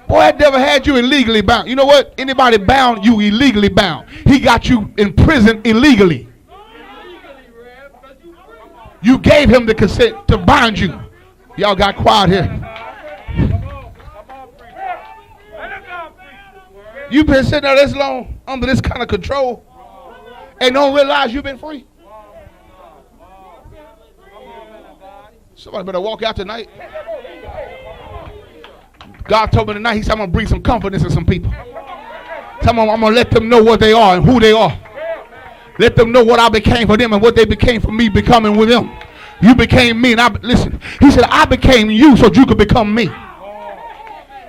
boy, that devil had you illegally bound. You know what? Anybody bound, you illegally bound. He got you in prison illegally. You gave him the consent to bind you. Y'all got quiet here. You've been sitting there this long under this kind of control and don't realize you've been free. Somebody better walk out tonight. God told me tonight, he said, I'm going to bring some confidence in some people. I'm going to let them know what they are and who they are. Let them know what I became for them and what they became for me becoming with them. You became me, and listen, he said, I became you so you could become me.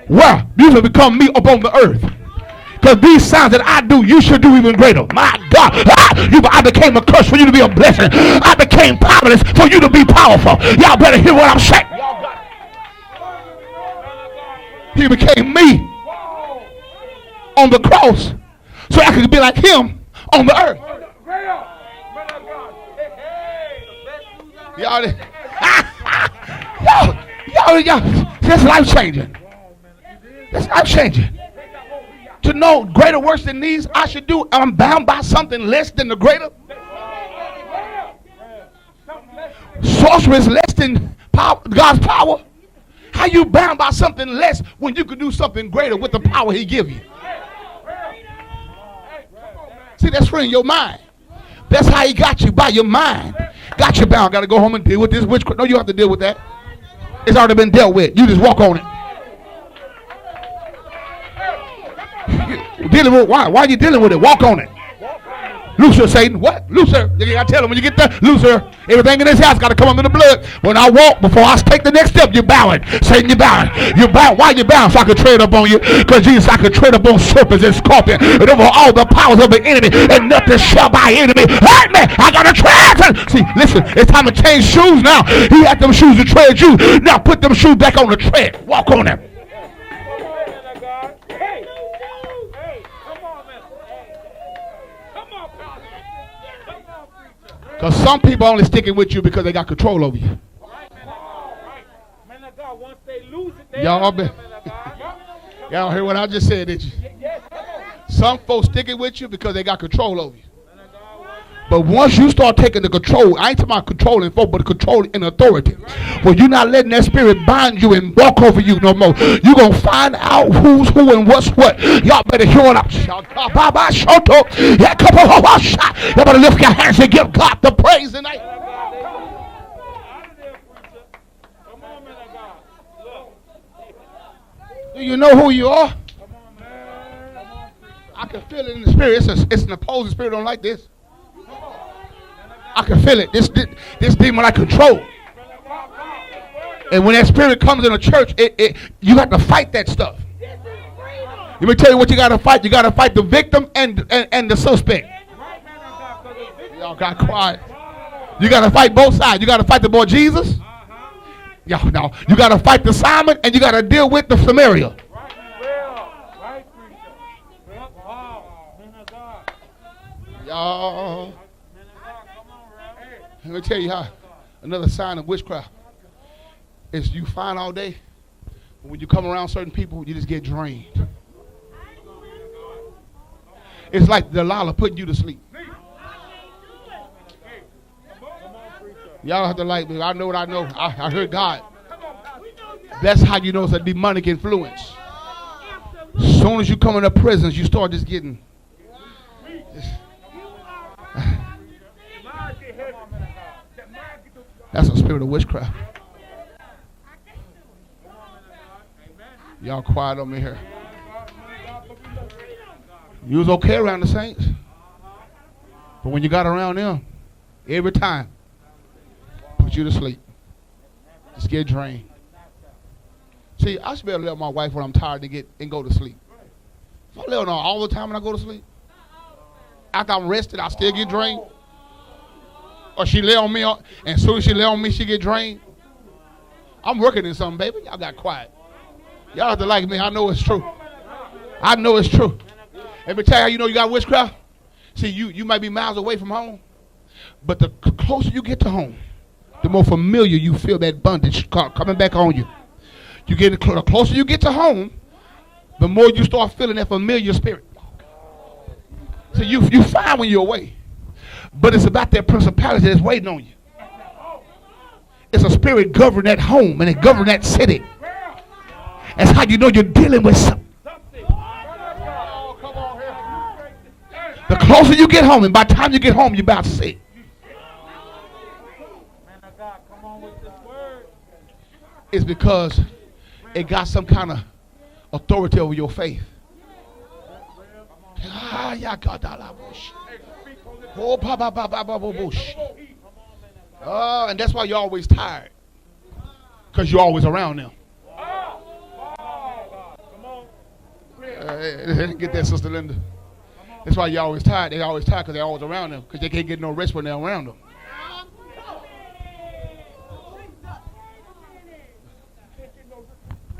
Well, you should become me upon the earth. Because these signs that I do, you should do even greater. My God, I became a curse for you to be a blessing. I became powerless for you to be powerful. Y'all better hear what I'm saying. He became me on the cross so I could be like him on the earth. Y'all, that's life changing. That's life changing. To know greater works than these I should do, I'm bound by something less than the greater. Sorcery is less than power, God's power. How you bound by something less when you could do something greater with the power he give you? See, that's free in your mind. That's how he got you, by your mind. Got you bound. Got to go home and deal with this witchcraft. No, you have to deal with that. It's already been dealt with. You just walk on it. Dealing with why? Why are you dealing with it? Walk on it. Loose her, Satan. What? Loose her. You got to tell him when you get there. Loose her. Everything in this house got to come under the blood. When I walk, before I take the next step, you're bowing. Satan, you're bowing. You're bowing. Why you bowing? So I could tread up on you. Because Jesus, I could tread up on serpents and scorpions and over all the powers of the enemy, and nothing shall by enemy hurt me. I got to tread. See, listen, it's time to change shoes now. He had them shoes to tread you. Now put them shoes back on the tread. Walk on them. Because some people are only sticking with you because they got control over you. Y'all been, y'all heard what I just said, did you? Some folks sticking with you because they got control over you. But once you start taking the control, I ain't talking about controlling folk, but control and authority. When you're not letting that spirit bind you and walk over you no more, you're going to find out who's who and what's what. Y'all better hear it out. Y'all better lift your hands and give God the praise tonight. Do you know who you are? I can feel it in the spirit. It's an opposing spirit. Don't like this. I can feel it. This demon I control. And when that spirit comes in a church, you got to fight that stuff. Let me tell you what you got to fight. You got to fight the victim and the suspect. Y'all got quiet. You got to fight both sides. You got to fight the boy Jesus. Y'all know. You got to fight the Simon, and you got to deal with the Samaria. Y'all. Let me tell you how another sign of witchcraft is you find all day when you come around certain people, you just get drained. It's like Delilah putting you to sleep. Y'all have to like me. I know what I know. I heard God. That's how you know it's a demonic influence. As soon as you come into prisons, you start just getting. That's a spirit of witchcraft. Y'all quiet on me here. You was okay around the saints. But when you got around them, every time, put you to sleep. Just get drained. See, I should be able to let my wife when I'm tired to get and go to sleep. If I lay on her all the time when I go to sleep, after I'm rested, I still get drained. Or she lay on me, and as soon as she lay on me, she get drained. I'm working in something, baby. Y'all got quiet. Y'all have to like me. I know it's true. I know it's true. Let me tell you how you know you got witchcraft. See, you might be miles away from home, but the closer you get to home, the more familiar you feel that bondage coming back on you. The closer you get to home, the more you start feeling that familiar spirit. So you find when you're away. But it's about that principality that's waiting on you. It's a spirit governing that home and it governs that city. That's how you know you're dealing with something. The closer you get home, and by the time you get home, you're about to see. It's because it got some kind of authority over your faith. And that's why you're always tired. Because you're always around them. Get that, Sister Linda. That's why you're always tired. They're always tired because they're always around them. Because they can't get no rest when they're around them.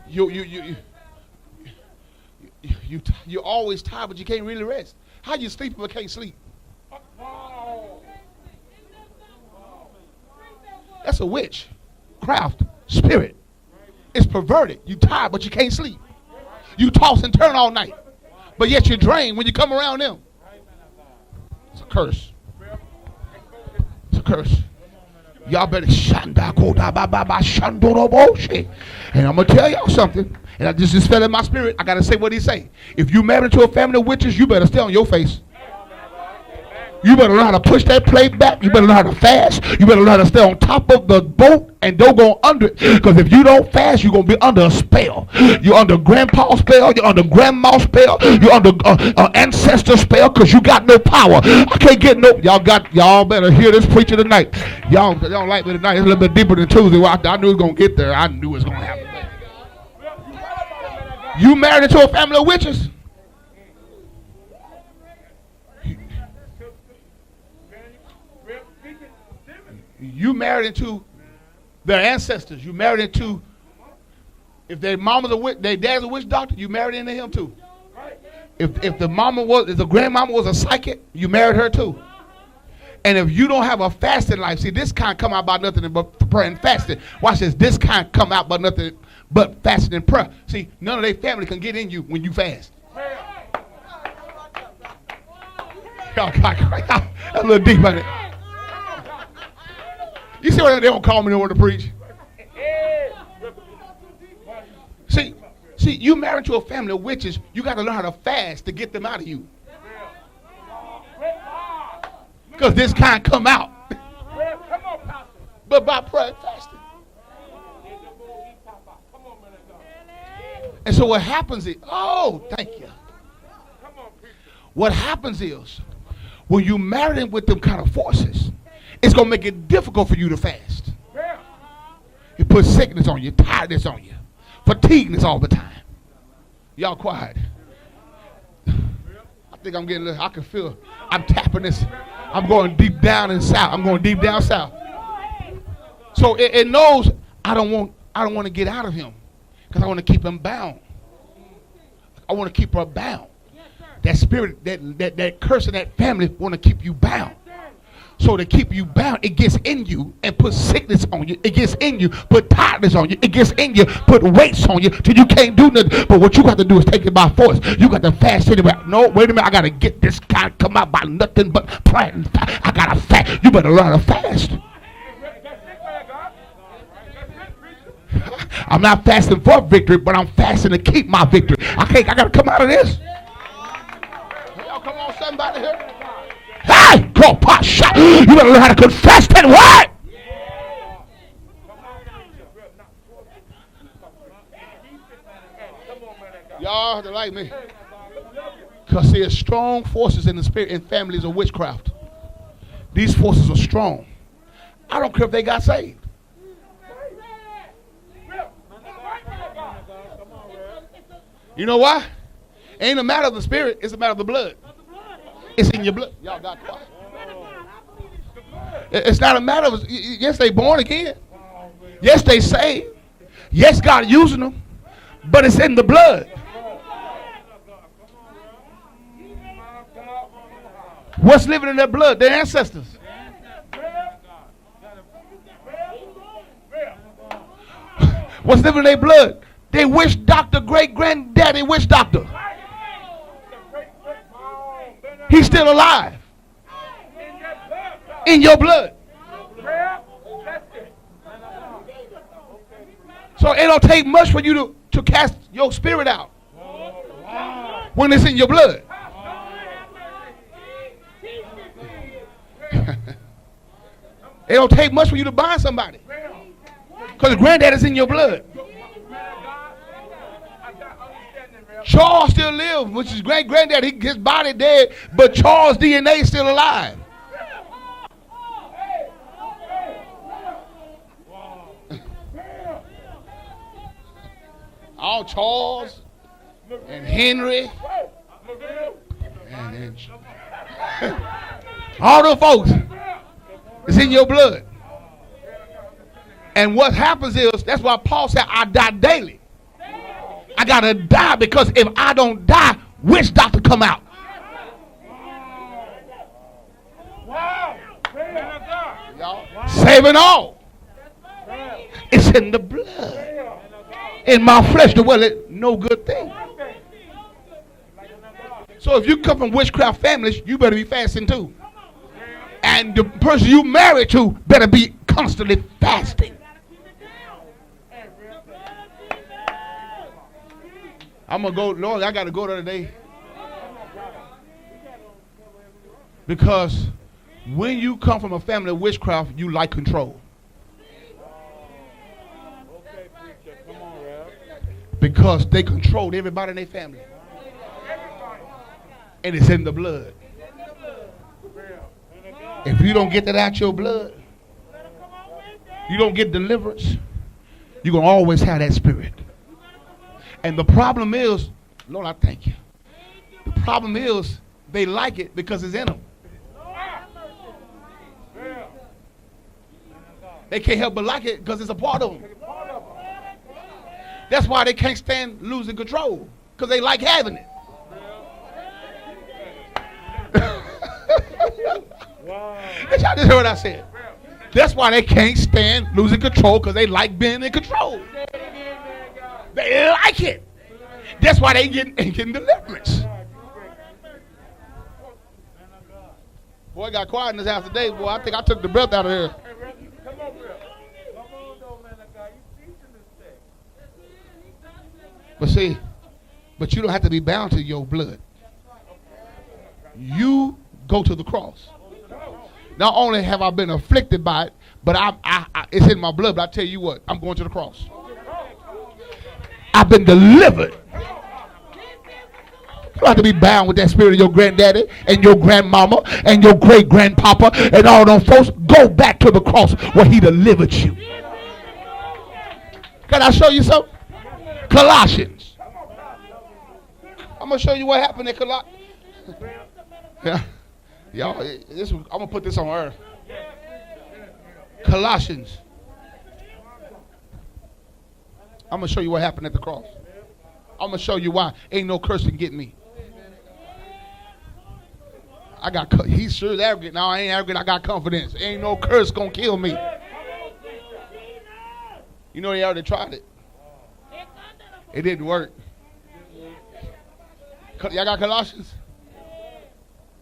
You're always tired, but you can't really rest. How you sleep if you can't sleep? That's a witch, craft, spirit. It's perverted. You tired, but you can't sleep. You toss and turn all night, but yet you're drained when you come around them. It's a curse. It's a curse. Y'all better and I'm gonna tell y'all something. And I just fell in my spirit. I gotta say what he say. If you married to a family of witches, you better stay on your face. You better learn how to push that plate back. You better learn how to fast. You better learn how to stay on top of the boat and don't go under it. Because if you don't fast, you're going to be under a spell. You're under grandpa's spell. You're under grandma's spell. You're under ancestor spell because you got no power. I can't get no. Y'all better hear this preacher tonight. Y'all don't like me tonight. It's a little bit deeper than Tuesday. Well, I knew it was going to get there. I knew it was going to happen. You married into a family of witches. You married into their ancestors. You married into, if their mama's a witch, their dad's a witch doctor, you married into him too. If the grandmama was a psychic, you married her too. And if you don't have a fasting life, see, this can't come out by nothing but prayer and fasting. Watch this. This can't come out by nothing but fasting and prayer. See, none of their family can get in you when you fast. Y'all got a little deep on it. You see why they don't call me no more to preach? See, you married to a family of witches, you got to learn how to fast to get them out of you. Because this kind come out. But by prayer and fasting. And so what happens is, oh, thank you. What happens is, when you marry them with them kind of forces, it's going to make it difficult for you to fast. It puts sickness on you, tiredness on you, fatigueness all the time. Y'all quiet. I think I'm getting, I can feel, I'm tapping this. I'm going deep down and south. I'm going deep down south. So it knows I don't want to get out of him because I want to keep him bound. I want to keep her bound. That spirit, that curse in that family want to keep you bound. So to keep you bound, it gets in you and puts sickness on you. It gets in you, put tiredness on you. It gets in you, put weights on you till you can't do nothing. But what you got to do is take it by force. You got to fast anyway. No, wait a minute. I got to get this guy come out by nothing but praying. I got to fast. You better learn to fast. I'm not fasting for victory, but I'm fasting to keep my victory. I got to come out of this. Y'all come on, somebody here. Hey, go pasha. You better learn how to confess that word. Y'all have to like me. Because there's strong forces in the spirit in families of witchcraft. These forces are strong. I don't care if they got saved. You know why? It ain't a matter of the spirit, it's a matter of the blood. It's in your blood. Y'all got quiet. It's not a matter of, yes, they born again. Yes, they saved. Yes, God using them. But it's in the blood. What's living in their blood? Their ancestors. What's living in their blood? They wish doctor, great-granddaddy wish doctor. He's still alive. In your blood. So it don't take much for you to cast your spirit out. When it's in your blood. It don't take much for you to bind somebody. Because the granddad is in your blood. Charles still lives, which is great-granddad. His body dead, but Charles' DNA is still alive. All Charles and Henry and all those folks is in your blood. And what happens is, that's why Paul said, I die daily. I got to die, because if I don't die, which doctor come out? Saving all. It's in the blood. In my flesh to will it no good thing. So if you come from witchcraft families, you better be fasting too. And the person you married to better be constantly fasting. I'm going to go, Lord, I got to go there today. Because when you come from a family of witchcraft, you like control. Because they controlled everybody in their family. And it's in the blood. If you don't get that out your blood, you don't get deliverance, you're going to always have that spirit. And the problem is, Lord, I thank you. The problem is they like it because it's in them. They can't help but like it because it's a part of them. That's why they can't stand losing control, because they like having it. Y'all just heard what I said. That's why they can't stand losing control, because they like being in control. They like it. That's why they ain't getting deliverance. Boy, it got quiet in this house today, boy. I think I took the breath out of here. But see, but you don't have to be bound to your blood. You go to the cross. Not only have I been afflicted by it, but it's in my blood. But I tell you what, I'm going to the cross. I've been delivered. You don't have to be bound with that spirit of your granddaddy and your grandmama and your great grandpapa and all those folks. Go back to the cross where he delivered you. Can I show you something? Colossians. I'm going to show you what happened in Colossians. Yeah. Y'all, I'm going to put this on earth. Colossians. I'm going to show you what happened at the cross. I'm going to show you why ain't no curse can get me. He's sure arrogant. No, I ain't arrogant. I got confidence. Ain't no curse going to kill me. You know, they already tried it. It didn't work. Y'all got Colossians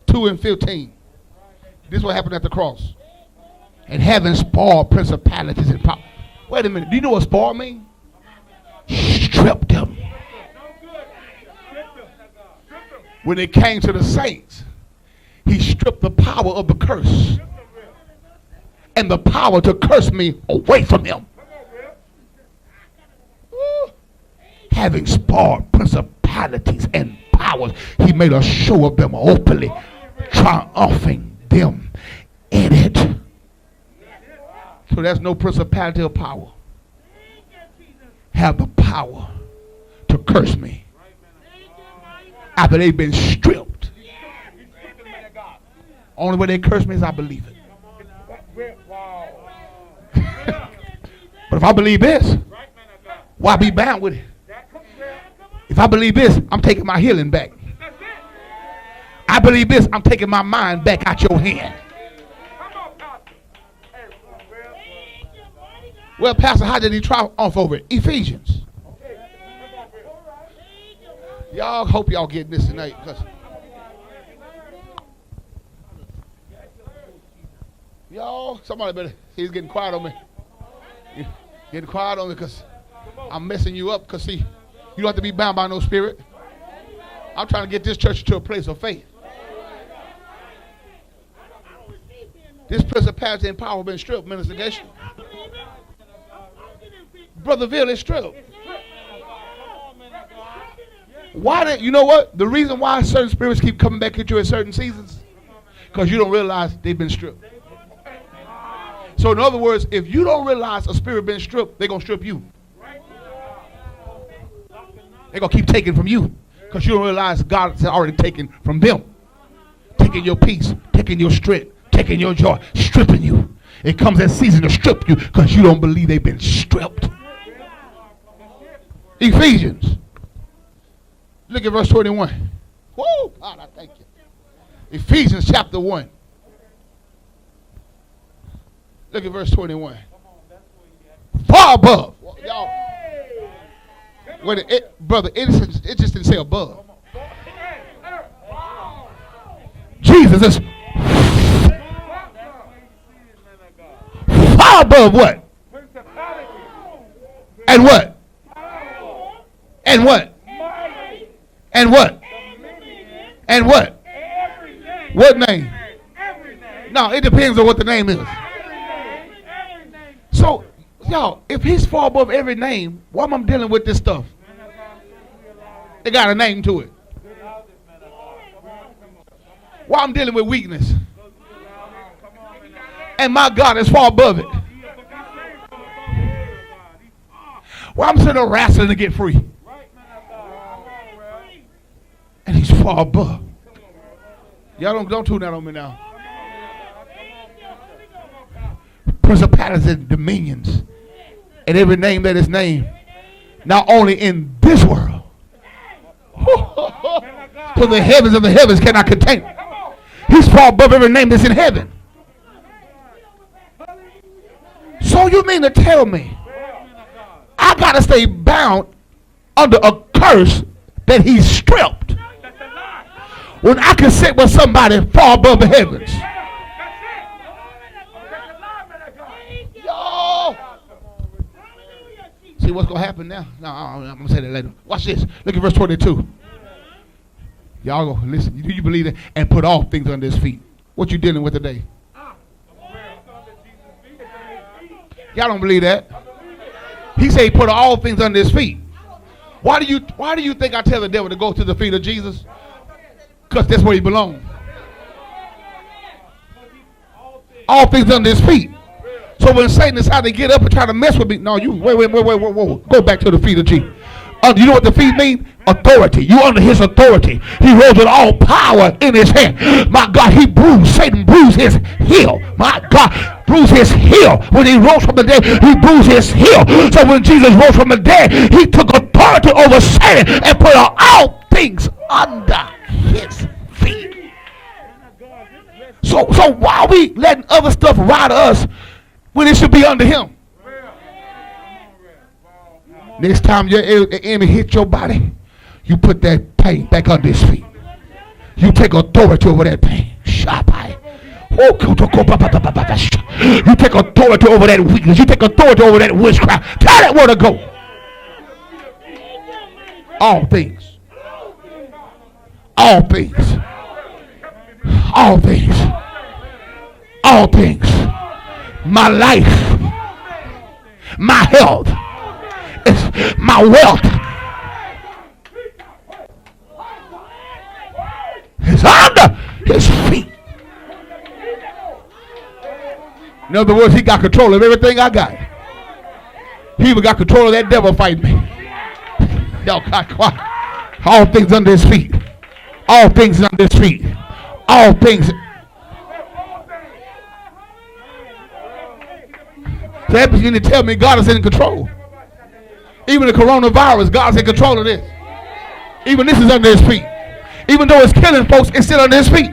2:15. This is what happened at the cross. And having spoiled principalities and power. Wait a minute. Do you know what spoil means? Stripped them. When it came to the saints, he stripped the power of the curse and the power to curse me away from him. Having spoiled principalities and powers, he made a show of them openly, triumphing them in it. So there's no principality or power have the power to curse me after they've been stripped. Only way they curse me is I believe it. But if I believe this, why be bound with it? If I believe this, I'm taking my healing back. I believe this, I'm taking my mind back out your hand. Well, Pastor, how did he triumph over it? Ephesians. Y'all hope y'all getting this tonight. Y'all, somebody better, he's getting quiet on me. Getting quiet on me because I'm messing you up. Because see, you don't have to be bound by no spirit. I'm trying to get this church to a place of faith. This principality and power been stripped, Minister Gation. Brother Ville is stripped. Why you know what? The reason why certain spirits keep coming back at you at certain seasons, because you don't realize they've been stripped. So in other words, if you don't realize a spirit been stripped, they're going to strip you. They're going to keep taking from you because you don't realize God has already taken from them. Taking your peace, taking your strength, taking your joy, stripping you. It comes that season to strip you because you don't believe they've been stripped. Ephesians. Look at verse 21. Whoa, God, I thank you. Ephesians chapter 1. Look at verse 21. Far above. Y'all. Brother, it just didn't say above. Jesus is far above what? And what? And what? And what? And what? What name? No, it depends on what the name is. So, y'all, if he's far above every name, why am I dealing with this stuff? It got a name to it. Why I'm dealing with weakness? And my God is far above it. Why I'm sitting there wrestling to get free? And he's far above. Y'all don't tune that on me now. Principalities and dominions and every name that is named, not only in this world, for the heavens of the heavens cannot contain it. He's far above every name that's in heaven. So you mean to tell me I gotta stay bound under a curse that he stripped. When I can sit with somebody far above the heavens. Yo. See what's going to happen now? No, I'm going to say that later. Watch this. Look at verse 22. Y'all go, listen. Do you believe that? And put all things under his feet. What you dealing with today? Y'all don't believe that? He said he put all things under his feet. Why do you think I tell the devil to go to the feet of Jesus? Because that's where he belongs. All things under his feet. So when Satan decided to get up and try to mess with me, no, you wait. Go back to the feet of Jesus. You know what the feet mean? Authority. You under his authority. He rose with all power in his hand. My God, Satan bruised his heel. My God, bruised his heel. When he rose from the dead, he bruised his heel. So when Jesus rose from the dead, he took authority over Satan and put all things under his feet. So why are we letting other stuff ride us when it should be under him? Next time your enemy hits your body, you put that pain back under his feet. You take authority over that pain. You take authority over that weakness. You take authority over that witchcraft. Tell that word to go. All things. All things. All things. All things. My life. My health. My wealth is under his feet. In other words, he got control of everything I got. He even got control of that devil fighting me. Y'all got quiet. All things under his feet. All things under his feet. All things. So that means you need to tell me God is in control. Even the coronavirus, God's in control of this. Even this is under his feet. Even though it's killing folks, it's still under his feet.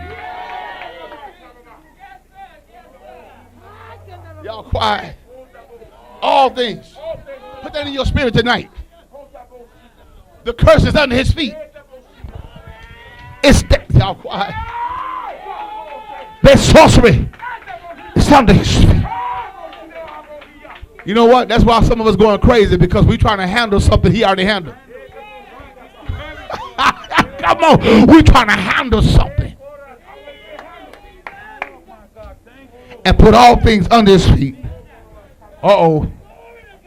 Y'all quiet. All things. Put that in your spirit tonight. The curse is under his feet. It's y'all quiet. That sorcery is under his feet. You know what? That's why some of us going crazy, because we're trying to handle something he already handled. Come on. We're trying to handle something. And put all things under his feet. Uh-oh.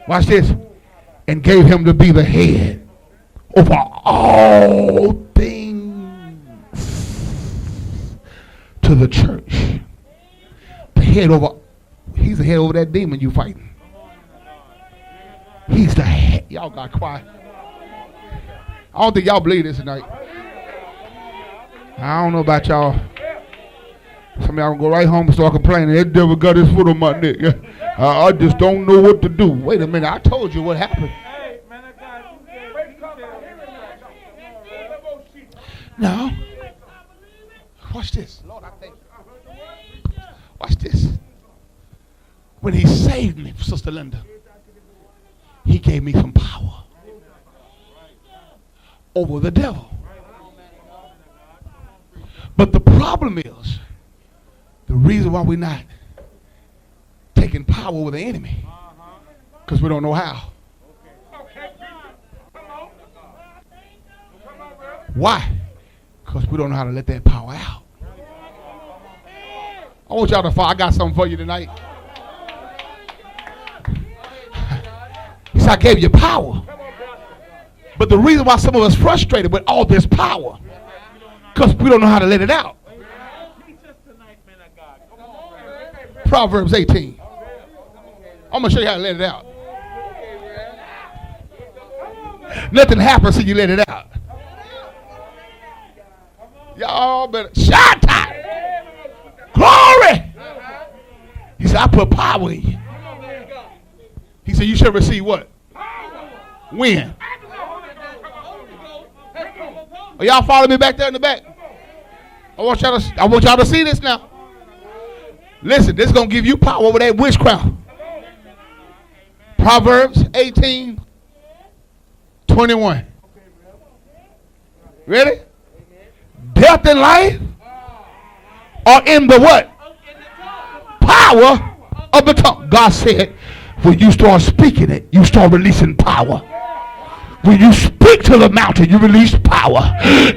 Watch this. And gave him to be the head over all things to the church. The head over. He's the head over that demon you fighting. He's the head. Y'all got quiet. I don't think y'all believe this tonight. I don't know about y'all. Some of y'all go right home and start complaining. That devil got his foot on my neck. I just don't know what to do. Wait a minute. I told you what happened. No. Watch this. Lord, I thank you. Watch this. When he saved me, Sister Linda, he gave me some power over the devil. But the problem is, the reason why we're not taking power over the enemy, because we don't know how. Why? Because we don't know how to let that power out. I want y'all to follow. I got something for you tonight. He said, I gave you power. But the reason why some of us frustrated with all this power, because we don't know how to let it out. Proverbs 18. I'm going to show you how to let it out. Nothing happens till you let it out. Y'all better shout out. Glory. He said, I put power in you. He said, you shall receive what? When? Are y'all following me back there in the back? I want y'all to see this now. Listen, this is going to give you power over that witchcraft. Proverbs 18:21. Ready? Death and life are in the what? Power of the tongue. God said, when you start speaking it, you start releasing power. When you speak to the mountain, you release power.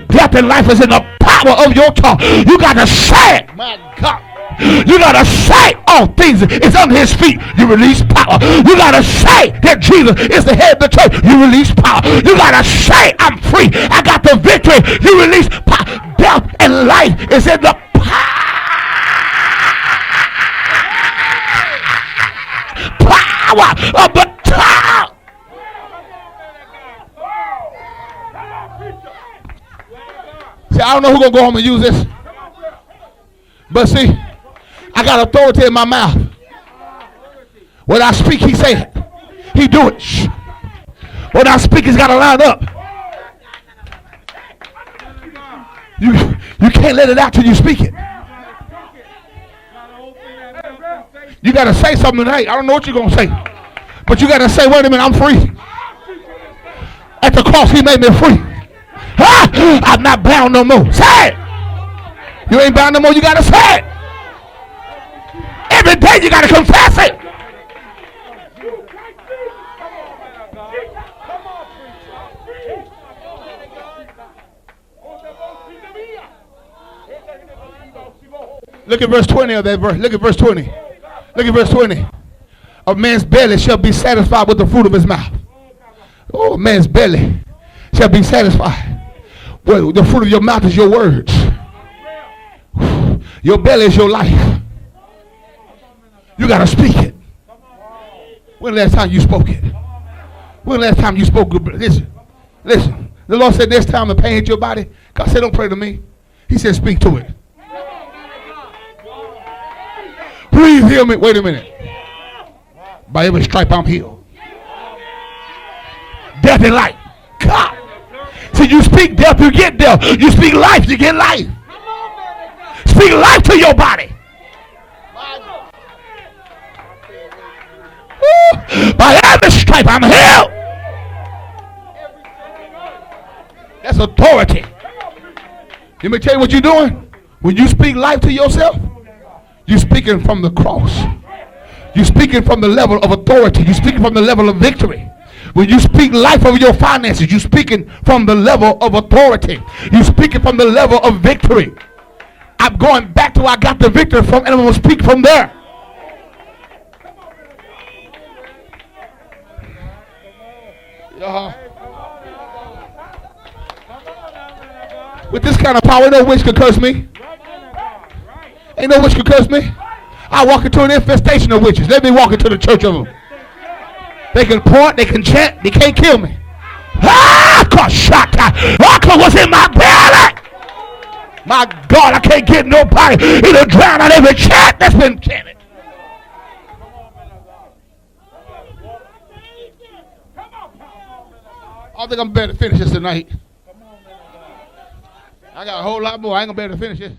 Death and life is in the power of your tongue. You got to say it. My God. You got to say all things is under his feet. You release power. You got to say that Jesus is the head of the church. You release power. You got to say I'm free. I got the victory. You release power. Death and life is in the power of the tongue. See, I don't know who's going to go home and use this. But see, I got authority in my mouth. When I speak, he say it. He do it. Shh. When I speak, it's got to line up. You can't let it out till you speak it. You got to say something tonight. I don't know what you're going to say. But you got to say, wait a minute, I'm free. At the cross, he made me free. Huh? I'm not bound no more. Say it. You ain't bound no more. You got to say it. Every day you got to confess it. Look at verse 20 of that verse. Look at verse 20. Look at verse 20. A man's belly shall be satisfied with the fruit of his mouth. Oh, a man's belly shall be satisfied. Well, the fruit of your mouth is your words. Your belly is your life. You got to speak it. When the last time you spoke it? When the last time you spoke good? Listen. The Lord said this time the pain hit your body. God said don't pray to me. He said speak to it. Please heal me. Wait a minute. By every stripe I'm healed. Death and life. God. See, you speak death, you get death. You speak life, you get life. Speak life to your body. Woo. By every stripe I'm healed. That's authority. Let me tell you what you're doing. When you speak life to yourself, you're speaking from the cross. You're speaking from the level of authority. You're speaking from the level of victory. When you speak life over your finances, you're speaking from the level of authority. You're speaking from the level of victory. I'm going back to where I got the victory from, and I'm going to speak from there. With this kind of power, ain't no witch could curse me. Ain't no witch could curse me. I walk into an infestation of witches. Let me walk into the church of them. They can point, they can chant, they can't kill me. Ah, cause what's in my belly? My God, I can't get nobody. It'll drown out every chant that's been chanted. I think I'm better to finish this tonight. I got a whole lot more. I ain't gonna be able to finish it.